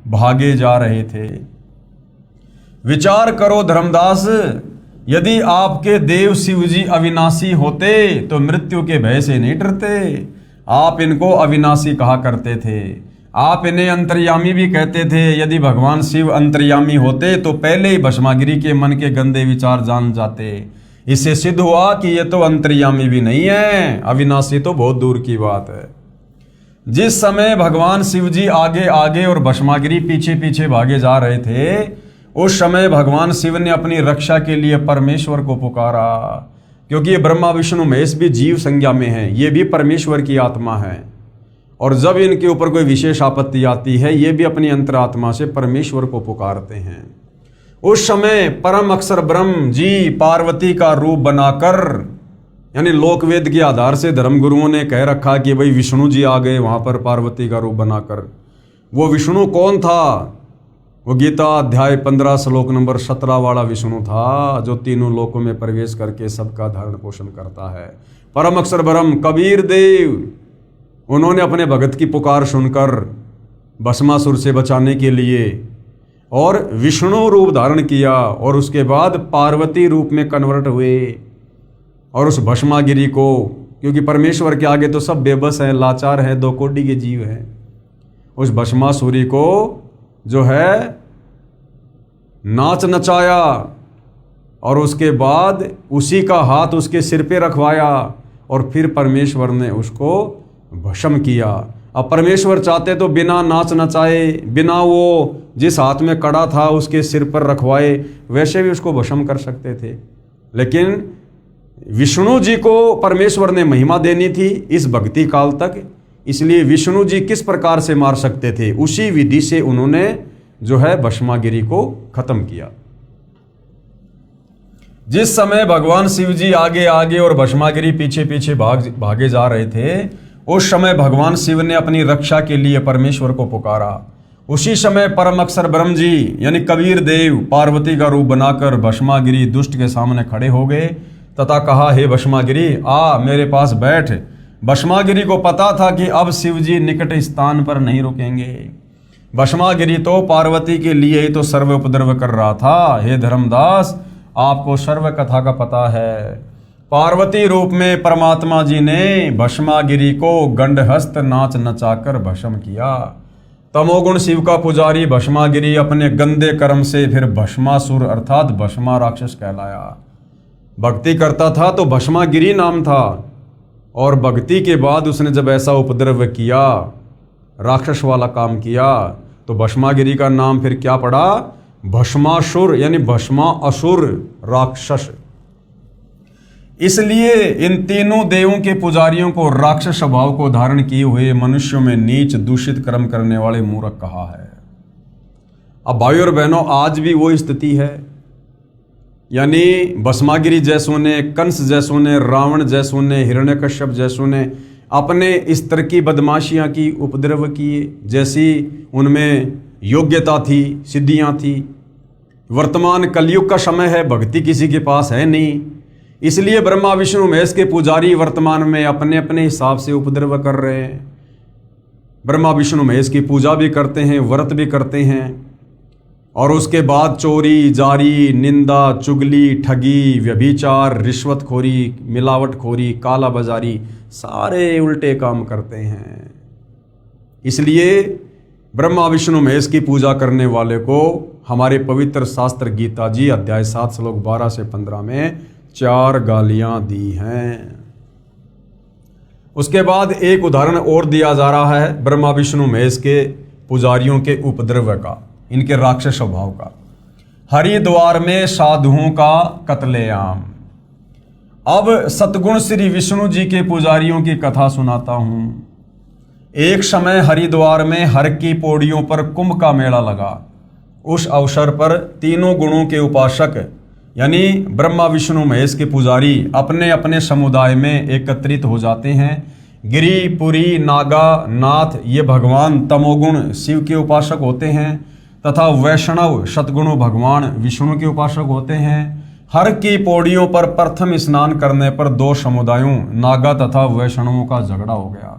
Speaker 1: भागे जा रहे थे। विचार करो धर्मदास, यदि आपके देव शिव जी अविनाशी होते तो मृत्यु के भय से नहीं डरते। आप इनको अविनाशी कहा करते थे। आप इन्हें अंतर्यामी भी कहते थे। यदि भगवान शिव अंतर्यामी होते तो पहले ही भस्मागिरी के मन के गंदे विचार जान जाते। इससे सिद्ध हुआ कि ये तो अंतर्यामी भी नहीं है, अविनाशी तो बहुत दूर की बात है। जिस समय भगवान शिव जी आगे आगे और भस्मागिरी पीछे पीछे भागे जा रहे थे, उस समय भगवान शिव ने अपनी रक्षा के लिए परमेश्वर को पुकारा। क्योंकि ये ब्रह्मा विष्णु महेश भी जीव संज्ञा में हैं, ये भी परमेश्वर की आत्मा है। और जब इनके ऊपर कोई विशेष आपत्ति आती है, ये भी अपनी अंतरात्मा से परमेश्वर को पुकारते हैं। उस समय परम अक्षर ब्रह्म जी पार्वती का रूप बनाकर, यानी लोकवेद के आधार से धर्मगुरुओं ने कह रखा कि भाई विष्णु जी आ गए वहां पर पार्वती का रूप बनाकर। वो विष्णु कौन था? वो गीता अध्याय 15 श्लोक नंबर 17 वाला विष्णु था, जो तीनों लोकों में प्रवेश करके सबका धारण पोषण करता है। परम अक्षर ब्रह्म कबीर देव, उन्होंने अपने भगत की पुकार सुनकर भस्मासुर से बचाने के लिए और विष्णु रूप धारण किया, और उसके बाद पार्वती रूप में कन्वर्ट हुए और उस भस्मागिरी को, क्योंकि परमेश्वर के आगे तो सब बेबस हैं, लाचार हैं, दो कोटि के जीव हैं, उस भस्मासुरी को जो है नाच नचाया और उसके बाद उसी का हाथ उसके सिर पे रखवाया और फिर परमेश्वर ने उसको भस्म किया। अब परमेश्वर चाहते तो बिना नाच नचाए, बिना वो जिस हाथ में कड़ा था उसके सिर पर रखवाए, वैसे भी उसको भस्म कर सकते थे। लेकिन विष्णु जी को परमेश्वर ने महिमा देनी थी इस भक्ति काल तक, इसलिए विष्णु जी किस प्रकार से मार सकते थे, उसी विधि से उन्होंने जो है भस्मागिरी को खत्म किया। जिस समय भगवान शिव जी आगे आगे और भस्मागिरी पीछे पीछे भागे जा रहे थे, उस समय भगवान शिव ने अपनी रक्षा के लिए परमेश्वर को पुकारा। उसी समय परम अक्षर ब्रह्म जी यानी कबीर देव पार्वती का रूप बनाकर भस्मागिरी दुष्ट के सामने खड़े हो गए तथा कहा, हे भस्मागिरी आ मेरे पास बैठ। भस्मागिरी को पता था कि अब शिव जी निकट स्थान पर नहीं रुकेंगे। भस्मागिरी तो पार्वती के लिए ही तो सर्व उपद्रव कर रहा था। हे धर्मदास, आपको सर्व कथा का पता है। पार्वती रूप में परमात्मा जी ने भस्मागिरी को गंडहस्त नाच नचाकर भस्म किया। तमोगुण शिव का पुजारी भस्मागिरी अपने गंदे कर्म से फिर भस्मासुर अर्थात भस्मा राक्षस कहलाया। भक्ति करता था तो भस्मागिरी नाम था, और भक्ति के बाद उसने जब ऐसा उपद्रव किया, राक्षस वाला काम किया, तो भस्मागिरी का नाम फिर क्या पड़ा? भस्मासुर यानी भस्मा असुर राक्षस। इसलिए इन तीनों देवों के पुजारियों को राक्षस स्वभाव को धारण किए हुए मनुष्यों में नीच दूषित कर्म करने वाले मूर्ख कहा है। अब भाइयों और बहनों, आज भी वो स्थिति है, यानी भस्मागिरी जैसों ने, कंस जैसों ने, रावण जैसों ने, हिरण्यकश्यप जैसों ने अपने स्तर की बदमाशियां की, उपद्रव किए, जैसी उनमें योग्यता थी, सिद्धियां थी। वर्तमान कलयुग का समय है, भक्ति किसी के पास है नहीं, इसलिए ब्रह्मा विष्णु महेश के पुजारी वर्तमान में अपने अपने हिसाब से उपद्रव कर रहे हैं। ब्रह्मा विष्णु महेश की पूजा भी करते हैं, व्रत भी करते हैं, और उसके बाद चोरी, जारी, निंदा, चुगली, ठगी, व्यभिचार, रिश्वतखोरी, मिलावटखोरी, काला बाजारी, सारे उल्टे काम करते हैं। इसलिए ब्रह्मा विष्णु महेश की पूजा करने वाले को हमारे पवित्र शास्त्र गीता जी अध्याय 7 श्लोक 12 से 15 में 4 गालियां दी हैं। उसके बाद एक उदाहरण और दिया जा रहा है ब्रह्मा विष्णु महेश के पुजारियों के उपद्रव का, इनके राक्षस स्वभाव का। हरिद्वार में साधुओं का कत्लेआम। अब सतगुण श्री विष्णु जी के पुजारियों की कथा सुनाता हूं। एक समय हरिद्वार में हर की पौड़ियों पर कुंभ का मेला लगा। उस अवसर पर तीनों गुणों के उपासक यानी ब्रह्मा विष्णु महेश के पुजारी अपने अपने समुदाय में एकत्रित हो जाते हैं। गिरि, पुरी, नागा, नाथ ये भगवान तमोगुण शिव के उपासक होते हैं तथा वैष्णव सतगुण भगवान विष्णु के उपासक होते हैं। हर की पौड़ियों पर प्रथम स्नान करने पर 2 समुदायों नागा तथा वैष्णवों का झगड़ा हो गया।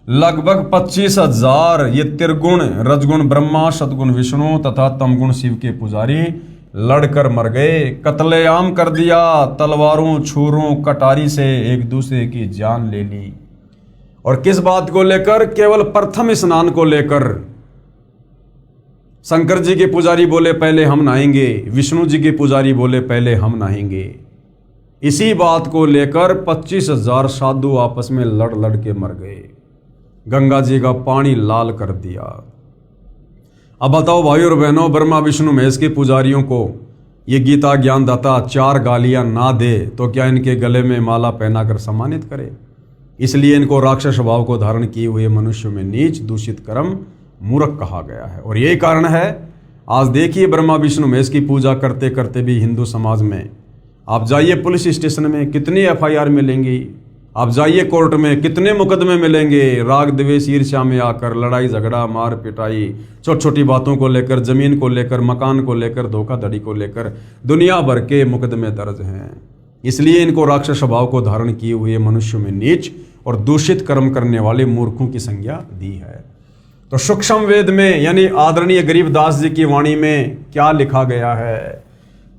Speaker 1: लगभग 25,000 ये त्रिगुण रजगुण ब्रह्मा, सतगुण विष्णु तथा तमगुण शिव के पुजारी लड़कर मर गए। कत्लेआम कर दिया। तलवारों, छुरों, कटारी से एक दूसरे की जान ले ली। और किस बात को लेकर? केवल प्रथम स्नान को लेकर। शंकर जी के पुजारी बोले पहले हम नहाएंगे, विष्णु जी के पुजारी बोले पहले हम नहाएंगे। इसी बात को लेकर 25,000 साधु आपस में लड़ लड़ के मर गए। गंगा जी का पानी लाल कर दिया। अब बताओ भाइयों और बहनों, ब्रह्मा विष्णु महेश के पुजारियों को ये गीता ज्ञानदाता 4 गालियां ना दे तो क्या इनके गले में माला पहनाकर सम्मानित करे। इसलिए इनको राक्षस भाव को धारण किए हुए मनुष्यों में नीच, दूषित, कर्म, मूर्ख कहा गया है। और यही कारण है, आज देखिए ब्रह्मा विष्णु महेश की पूजा करते करते भी हिंदू समाज में आप जाइए पुलिस स्टेशन में कितनी FIR मिलेंगी, आप जाइए कोर्ट में कितने मुकदमे मिलेंगे, राग द्वेष ईर्ष्या में आकर लड़ाई झगड़ा मार पिटाई, छोटी छोटी बातों को लेकर, जमीन को लेकर, मकान को लेकर, धोखाधड़ी को लेकर दुनिया भर के मुकदमे दर्ज हैं। इसलिए इनको राक्षस स्वभाव को धारण किए हुए मनुष्यों में नीच और दूषित कर्म करने वाले मूर्खों की संज्ञा दी है। तो सूक्ष्म वेद में यानी आदरणीय गरीबदास जी की वाणी में क्या लिखा गया है?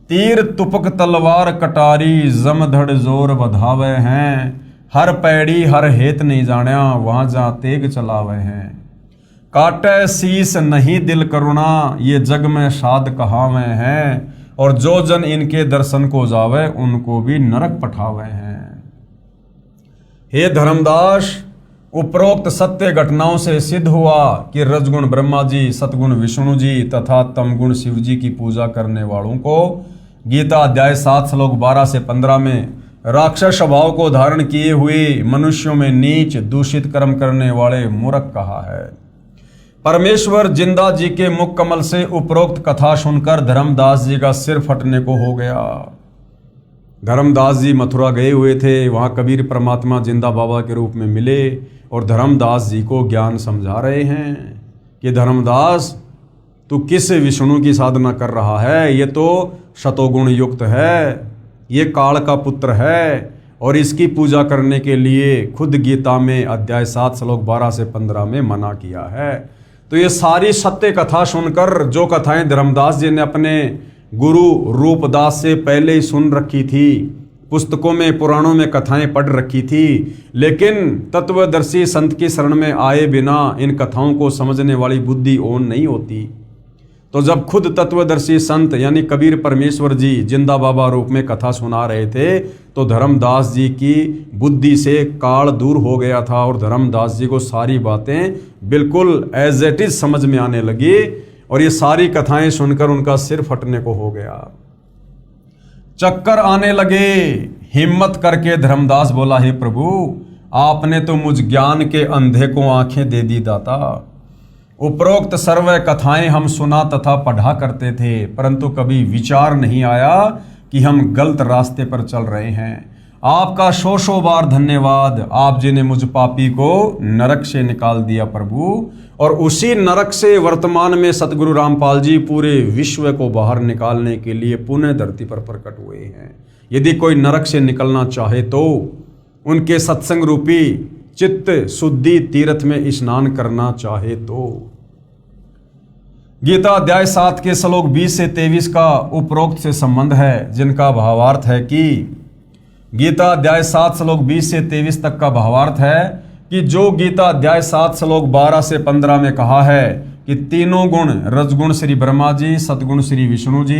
Speaker 1: तीर तुपक तलवार कटारी जमधड़ जोर बधावे हैं, हर पैड़ी हर हेत नहीं जाण्या वहां जा तेग चलावे हैं। काटे शीस नहीं दिल करुणा ये जग में साध कहावे हैं, और जो जन इनके दर्शन को जावे उनको भी नरक पठावे हैं। हे धर्मदास, उपरोक्त सत्य घटनाओं से सिद्ध हुआ कि रजगुण ब्रह्मा जी, सतगुण विष्णु जी तथा तमगुण शिव जी की पूजा करने वालों को गीता अध्याय 7 श्लोक 12 से 15 में राक्षस स्वभाव को धारण किए हुए मनुष्यों में नीच दूषित कर्म करने वाले मूर्ख कहा है। परमेश्वर जिंदा जी के मुख कमल से उपरोक्त कथा सुनकर धर्मदास जी का सिर फटने को हो गया। धर्मदास जी मथुरा गए हुए थे, वहां कबीर परमात्मा जिंदा बाबा के रूप में मिले और धर्मदास जी को ज्ञान समझा रहे हैं कि धर्मदास तू किस विष्णु की साधना कर रहा है, ये तो शतोगुण युक्त है, ये काल का पुत्र है, और इसकी पूजा करने के लिए खुद गीता में अध्याय 7 श्लोक 12 से 15 में मना किया है। तो ये सारी सत्य कथा सुनकर, जो कथाएं धर्मदास जी ने अपने गुरु रूपदास से पहले ही सुन रखी थी, पुस्तकों में पुराणों में कथाएं पढ़ रखी थी, लेकिन तत्वदर्शी संत की शरण में आए बिना इन कथाओं को समझने वाली बुद्धि ओन नहीं होती। तो जब खुद तत्वदर्शी संत यानी कबीर परमेश्वर जी जिंदा बाबा रूप में कथा सुना रहे थे, तो धर्मदास जी की बुद्धि से काल दूर हो गया था और धर्मदास जी को सारी बातें बिल्कुल एज इट इज समझ में आने लगी, और ये सारी कथाएं सुनकर उनका सिर फटने को हो गया, चक्कर आने लगे। हिम्मत करके धर्मदास बोला, हे प्रभु, आपने तो मुझ ज्ञान के अंधे को आंखें दे दी दाता। उपरोक्त सर्व कथाएं हम सुना तथा पढ़ा करते थे, परंतु कभी विचार नहीं आया कि हम गलत रास्ते पर चल रहे हैं। आपका सौ बार धन्यवाद, आप जी ने मुझ पापी को नरक से निकाल दिया प्रभु, और उसी नरक से वर्तमान में सतगुरु रामपाल जी पूरे विश्व को बाहर निकालने के लिए पुनः धरती पर प्रकट हुए हैं। यदि कोई नरक से निकलना चाहे तो उनके सत्संग रूपी चित्त शुद्धि तीर्थ में स्नान करना चाहे तो। गीता अध्याय 7 के श्लोक 20 से 23 का उपरोक्त से संबंध है, जिनका भावार्थ है कि गीता अध्याय 7 श्लोक 20 से 23 तक का भावार्थ है कि जो गीता अध्याय 7 श्लोक 12 से 15 में कहा है कि तीनों गुण रजगुण श्री ब्रह्मा जी, सतगुण श्री विष्णु जी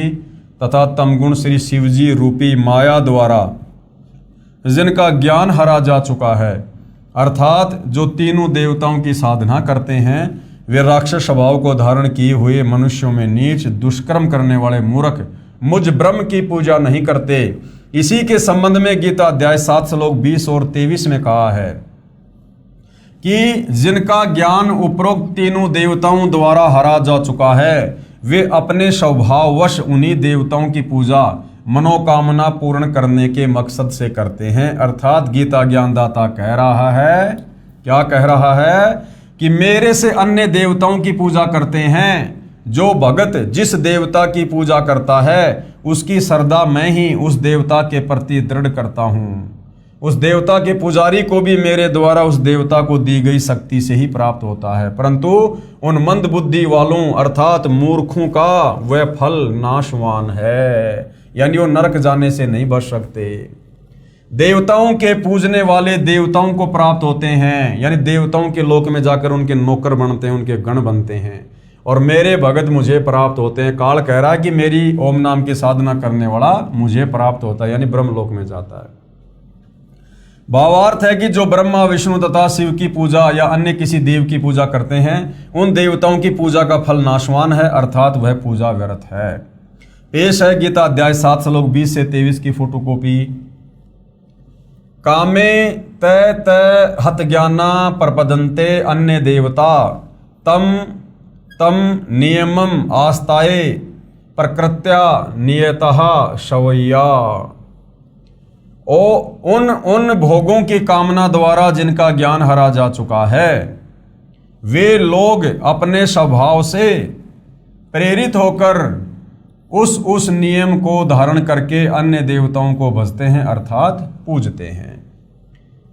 Speaker 1: तथा तमगुण श्री शिव जी रूपी माया द्वारा जिनका ज्ञान हरा जा चुका है, अर्थात जो तीनों देवताओं की साधना करते हैं, वे राक्षस स्वभाव को धारण किए हुए मनुष्यों में नीच दुष्कर्म करने वाले मूर्ख मुझ ब्रह्म की पूजा नहीं करते। इसी के संबंध में गीता अध्याय 7 श्लोक 20 और 23 में कहा है कि जिनका ज्ञान उपरोक्त तीनों देवताओं द्वारा हरा जा चुका है, वे अपने स्वभाववश उन्हीं देवताओं की पूजा मनोकामना पूर्ण करने के मकसद से करते हैं। अर्थात गीता ज्ञानदाता कह रहा है, क्या कह रहा है कि मेरे से अन्य देवताओं की पूजा करते हैं। जो भगत जिस देवता की पूजा करता है उसकी श्रद्धा मैं ही उस देवता के प्रति दृढ़ करता हूँ। उस देवता के पुजारी को भी मेरे द्वारा उस देवता को दी गई शक्ति से ही प्राप्त होता है, परंतु उन मंद बुद्धि वालों अर्थात मूर्खों का वह फल नाशवान है, यानी वो नरक जाने से नहीं बच सकते। देवताओं के पूजने वाले देवताओं को प्राप्त होते हैं, यानी देवताओं के लोक में जाकर उनके नौकर बनते हैं, उनके गण बनते हैं, और मेरे भगत मुझे प्राप्त होते हैं। काल कह रहा है कि मेरी ओम नाम की साधना करने वाला मुझे प्राप्त होता है, यानी ब्रह्म लोक में जाता है। भावार्थ है कि जो ब्रह्मा विष्णु तथा शिव की पूजा या अन्य किसी देव की पूजा करते हैं, उन देवताओं की पूजा का फल नाशवान है, अर्थात वह पूजा व्यर्थ है। पेश है गीता अध्याय 7 श्लोक 20 से 23 की फोटोकॉपी। कामे तय तय हत ज्ञाना प्रपदन्ते अन्य देवता तम तम नियमम आस्ताये प्रकृत्या नियतः शवैया। उन भोगों की कामना द्वारा जिनका ज्ञान हरा जा चुका है, वे लोग अपने स्वभाव से प्रेरित होकर उस नियम को धारण करके अन्य देवताओं को भजते हैं अर्थात पूजते हैं।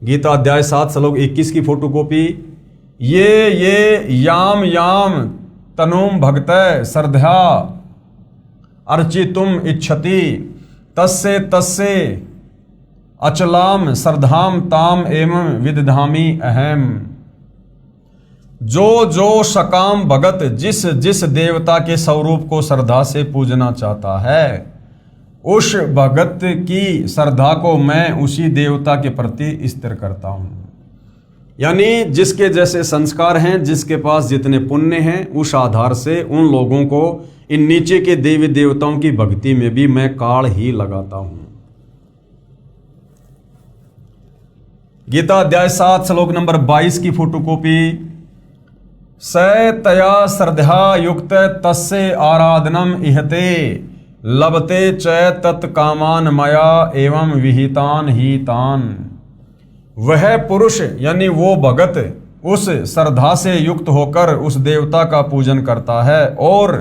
Speaker 1: गीता अध्याय 7 श्लोक 21 की फोटोकॉपी। ये याम याम तनुम भक्तय श्रद्धा अर्चितुम इच्छति तस्से तस्से अचलाम श्रद्धाम ताम एवं विदधामि अहम। जो सकाम भगत जिस जिस देवता के स्वरूप को श्रद्धा से पूजना चाहता है, उस भगत की श्रद्धा को मैं उसी देवता के प्रति स्थिर करता हूं। यानी जिसके जैसे संस्कार हैं, जिसके पास जितने पुण्य हैं, उस आधार से उन लोगों को इन नीचे के देवी देवताओं की भक्ति में भी मैं काल ही लगाता हूं। गीता अध्याय 7 श्लोक नंबर 22 की फोटोकॉपी। स तया श्रद्धा युक्त तस्य आराधनम इहते लभते च तत्कामान मया एवं विहितान ही तान। वह पुरुष यानी वो भगत उस श्रद्धा से युक्त होकर उस देवता का पूजन करता है और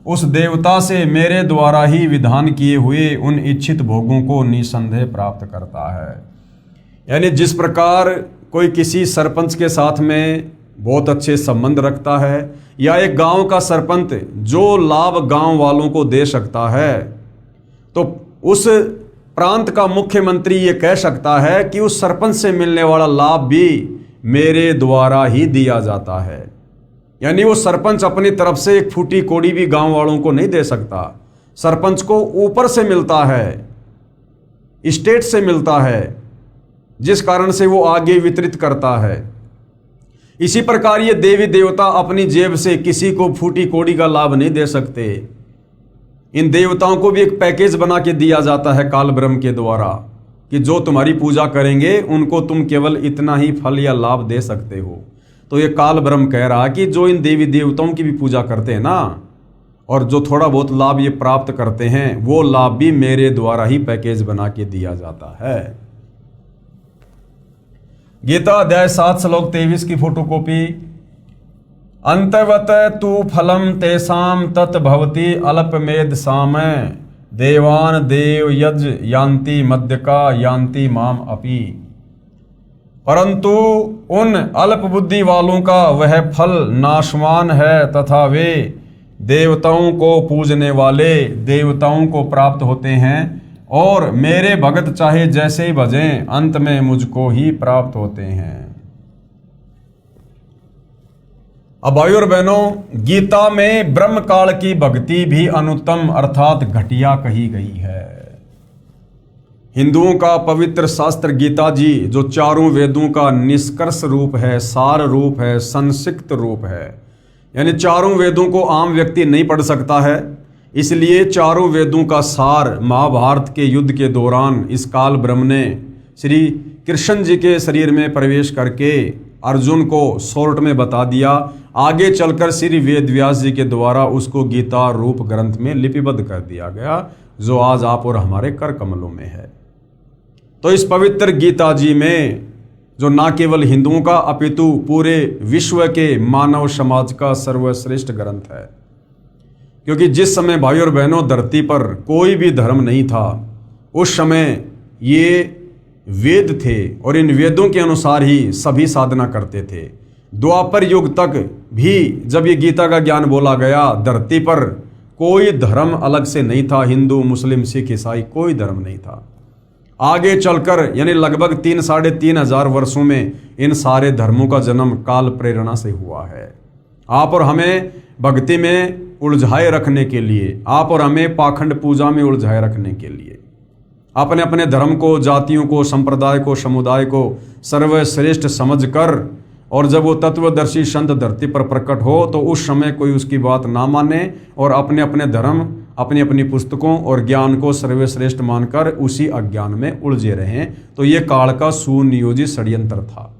Speaker 1: उस देवता से मेरे द्वारा ही विधान किए हुए उन इच्छित भोगों को निसंदेह प्राप्त करता है। यानी जिस प्रकार कोई किसी सरपंच के साथ में बहुत अच्छे संबंध रखता है या एक गांव का सरपंच जो लाभ गांव वालों को दे सकता है, तो उस प्रांत का मुख्यमंत्री ये कह सकता है कि उस सरपंच से मिलने वाला लाभ भी मेरे द्वारा ही दिया जाता है। यानी वो सरपंच अपनी तरफ से एक फूटी कोड़ी भी गांव वालों को नहीं दे सकता। सरपंच को ऊपर से मिलता है, स्टेट से मिलता है, जिस कारण से वो आगे वितरित करता है। इसी प्रकार ये देवी देवता अपनी जेब से किसी को फूटी कोड़ी का लाभ नहीं दे सकते। इन देवताओं को भी एक पैकेज बना के दिया जाता है काल ब्रह्म के द्वारा कि जो तुम्हारी पूजा करेंगे उनको तुम केवल इतना ही फल या लाभ दे सकते हो। तो ये काल ब्रह्म कह रहा है कि जो इन देवी देवताओं की भी पूजा करते हैं ना, और जो थोड़ा बहुत लाभ ये प्राप्त करते हैं, वो लाभ भी मेरे द्वारा ही पैकेज बना के दिया जाता है। गीता अध्याय 7 श्लोक 23 की फोटोकॉपी। अंतवत तु फलम तेषाम तत् भवति अल्पमेध सामय देवान देव यज यान्ति मध्यका यान्ति माम अपि। परंतु उन अल्प बुद्धि वालों का वह फल नाशवान है तथा वे देवताओं को पूजने वाले देवताओं को प्राप्त होते हैं और मेरे भगत चाहे जैसे ही भजें अंत में मुझको ही प्राप्त होते हैं। अब भाइयों और बहनों, गीता में ब्रह्म काल की भक्ति भी अनुत्तम अर्थात घटिया कही गई है। हिंदुओं का पवित्र शास्त्र गीता जी जो चारों वेदों का निष्कर्ष रूप है, सार रूप है, संक्षिप्त रूप है, यानी चारों वेदों को आम व्यक्ति नहीं पढ़ सकता है, इसलिए चारों वेदों का सार महाभारत के युद्ध के दौरान इस काल ब्रह्म ने श्री कृष्ण जी के शरीर में प्रवेश करके अर्जुन को शॉर्ट में बता दिया। आगे चलकर श्री वेद व्यास जी के द्वारा उसको गीता रूप ग्रंथ में लिपिबद्ध कर दिया गया, जो आज आप और हमारे कर कमलों में है। तो इस पवित्र गीता जी में जो ना केवल हिंदुओं का अपितु पूरे विश्व के मानव समाज का सर्वश्रेष्ठ ग्रंथ है, क्योंकि जिस समय भाइयों और बहनों धरती पर कोई भी धर्म नहीं था, उस समय ये वेद थे और इन वेदों के अनुसार ही सभी साधना करते थे। द्वापर युग तक भी जब ये गीता का ज्ञान बोला गया, धरती पर कोई धर्म अलग से नहीं था, हिंदू मुस्लिम सिख ईसाई कोई धर्म नहीं था। आगे चलकर यानी लगभग 3-3.5 वर्षों में इन सारे धर्मों का जन्म काल प्रेरणा से हुआ है। आप और हमें भक्ति में उलझाए रखने के लिए, आप और हमें पाखंड पूजा में उलझाए रखने के लिए, अपने अपने धर्म को, जातियों को, संप्रदाय को, समुदाय को सर्वश्रेष्ठ समझकर, और जब वो तत्वदर्शी संत धरती पर प्रकट हो तो उस समय कोई उसकी बात ना माने और अपने अपने धर्म अपनी अपनी पुस्तकों और ज्ञान को सर्वश्रेष्ठ मानकर उसी अज्ञान में उलझे रहे। तो ये काल का सुनियोजित षड्यंत्र था।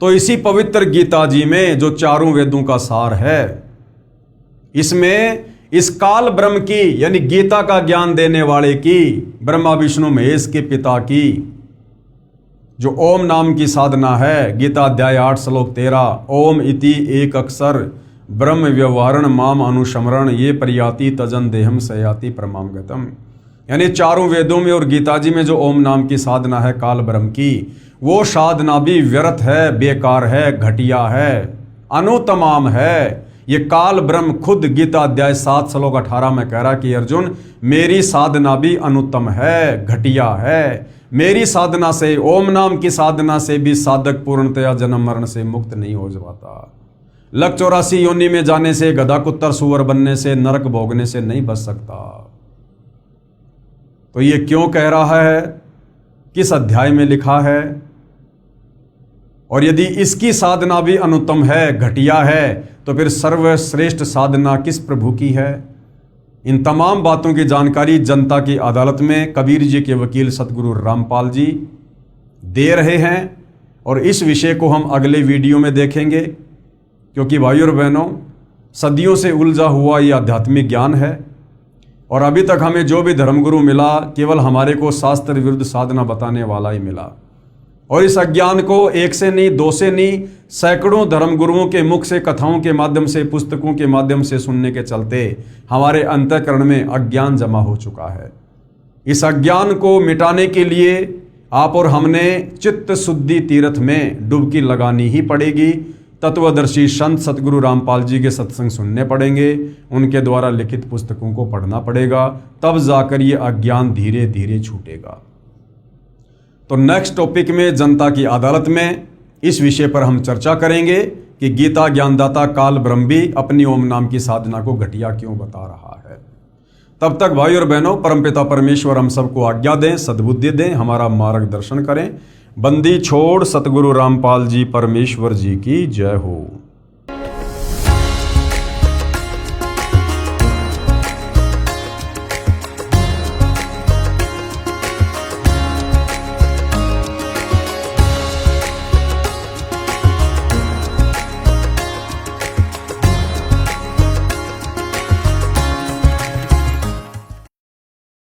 Speaker 1: तो इसी पवित्र गीता जी में जो चारों वेदों का सार है, इसमें इस काल ब्रह्म की यानी गीता का ज्ञान देने वाले की, ब्रह्मा विष्णु महेश के पिता की जो ओम नाम की साधना है, गीता अध्याय 8 श्लोक 13, ओम इति एक अक्षर ब्रह्म व्यवहारण माम अनुस्मरण ये प्रयाति तजन देहम सयाति परमाम गतम। यानी चारों वेदों में और गीता जी में जो ओम नाम की साधना है काल ब्रह्म की, वो साधना भी व्यर्थ है, बेकार है, घटिया है, अनुतमाम है। ये काल ब्रह्म खुद गीता अध्याय 7 श्लोक 18 में कह रहा कि अर्जुन मेरी साधना भी अनुत्तम है, घटिया है। मेरी साधना से, ओम नाम की साधना से भी साधक पूर्णतया जन्म मरण से मुक्त नहीं हो जाता। लक 84 योनि में जाने से, गधा कुत्तर सुअर बनने से, नरक भोगने से नहीं बच सकता। तो ये क्यों कह रहा है, किस अध्याय में लिखा है, और यदि इसकी साधना भी अनुत्तम है, घटिया है, तो फिर सर्वश्रेष्ठ साधना किस प्रभु की है? इन तमाम बातों की जानकारी जनता की अदालत में कबीर जी के वकील सतगुरु रामपाल जी दे रहे हैं, और इस विषय को हम अगले वीडियो में देखेंगे। क्योंकि भाइयों और बहनों, सदियों से उलझा हुआ ये आध्यात्मिक ज्ञान है, और अभी तक हमें जो भी धर्मगुरु मिला केवल हमारे को शास्त्र विरुद्ध साधना बताने वाला ही मिला। और इस अज्ञान को एक से नहीं, दो से नहीं, सैकड़ों धर्मगुरुओं के मुख से, कथाओं के माध्यम से, पुस्तकों के माध्यम से सुनने के चलते हमारे अंतःकरण में अज्ञान जमा हो चुका है। इस अज्ञान को मिटाने के लिए आप और हमने चित्त शुद्धि तीर्थ में डुबकी लगानी ही पड़ेगी। तत्वदर्शी संत सतगुरु रामपाल जी के सत्संग सुनने पड़ेंगे, उनके द्वारा लिखित पुस्तकों को पढ़ना पड़ेगा, तब जाकर ये अज्ञान धीरे धीरे छूटेगा। तो नेक्स्ट टॉपिक में जनता की अदालत में इस विषय पर हम चर्चा करेंगे कि गीता ज्ञानदाता काल ब्रह्म भी अपनी ओम नाम की साधना को घटिया क्यों बता रहा है। तब तक भाई और बहनों, परमपिता परमेश्वर हम सबको आज्ञा दें, सद्बुद्धि दें, हमारा मार्गदर्शन करें। बंदी छोड़ सतगुरु रामपाल जी परमेश्वर जी की जय हो।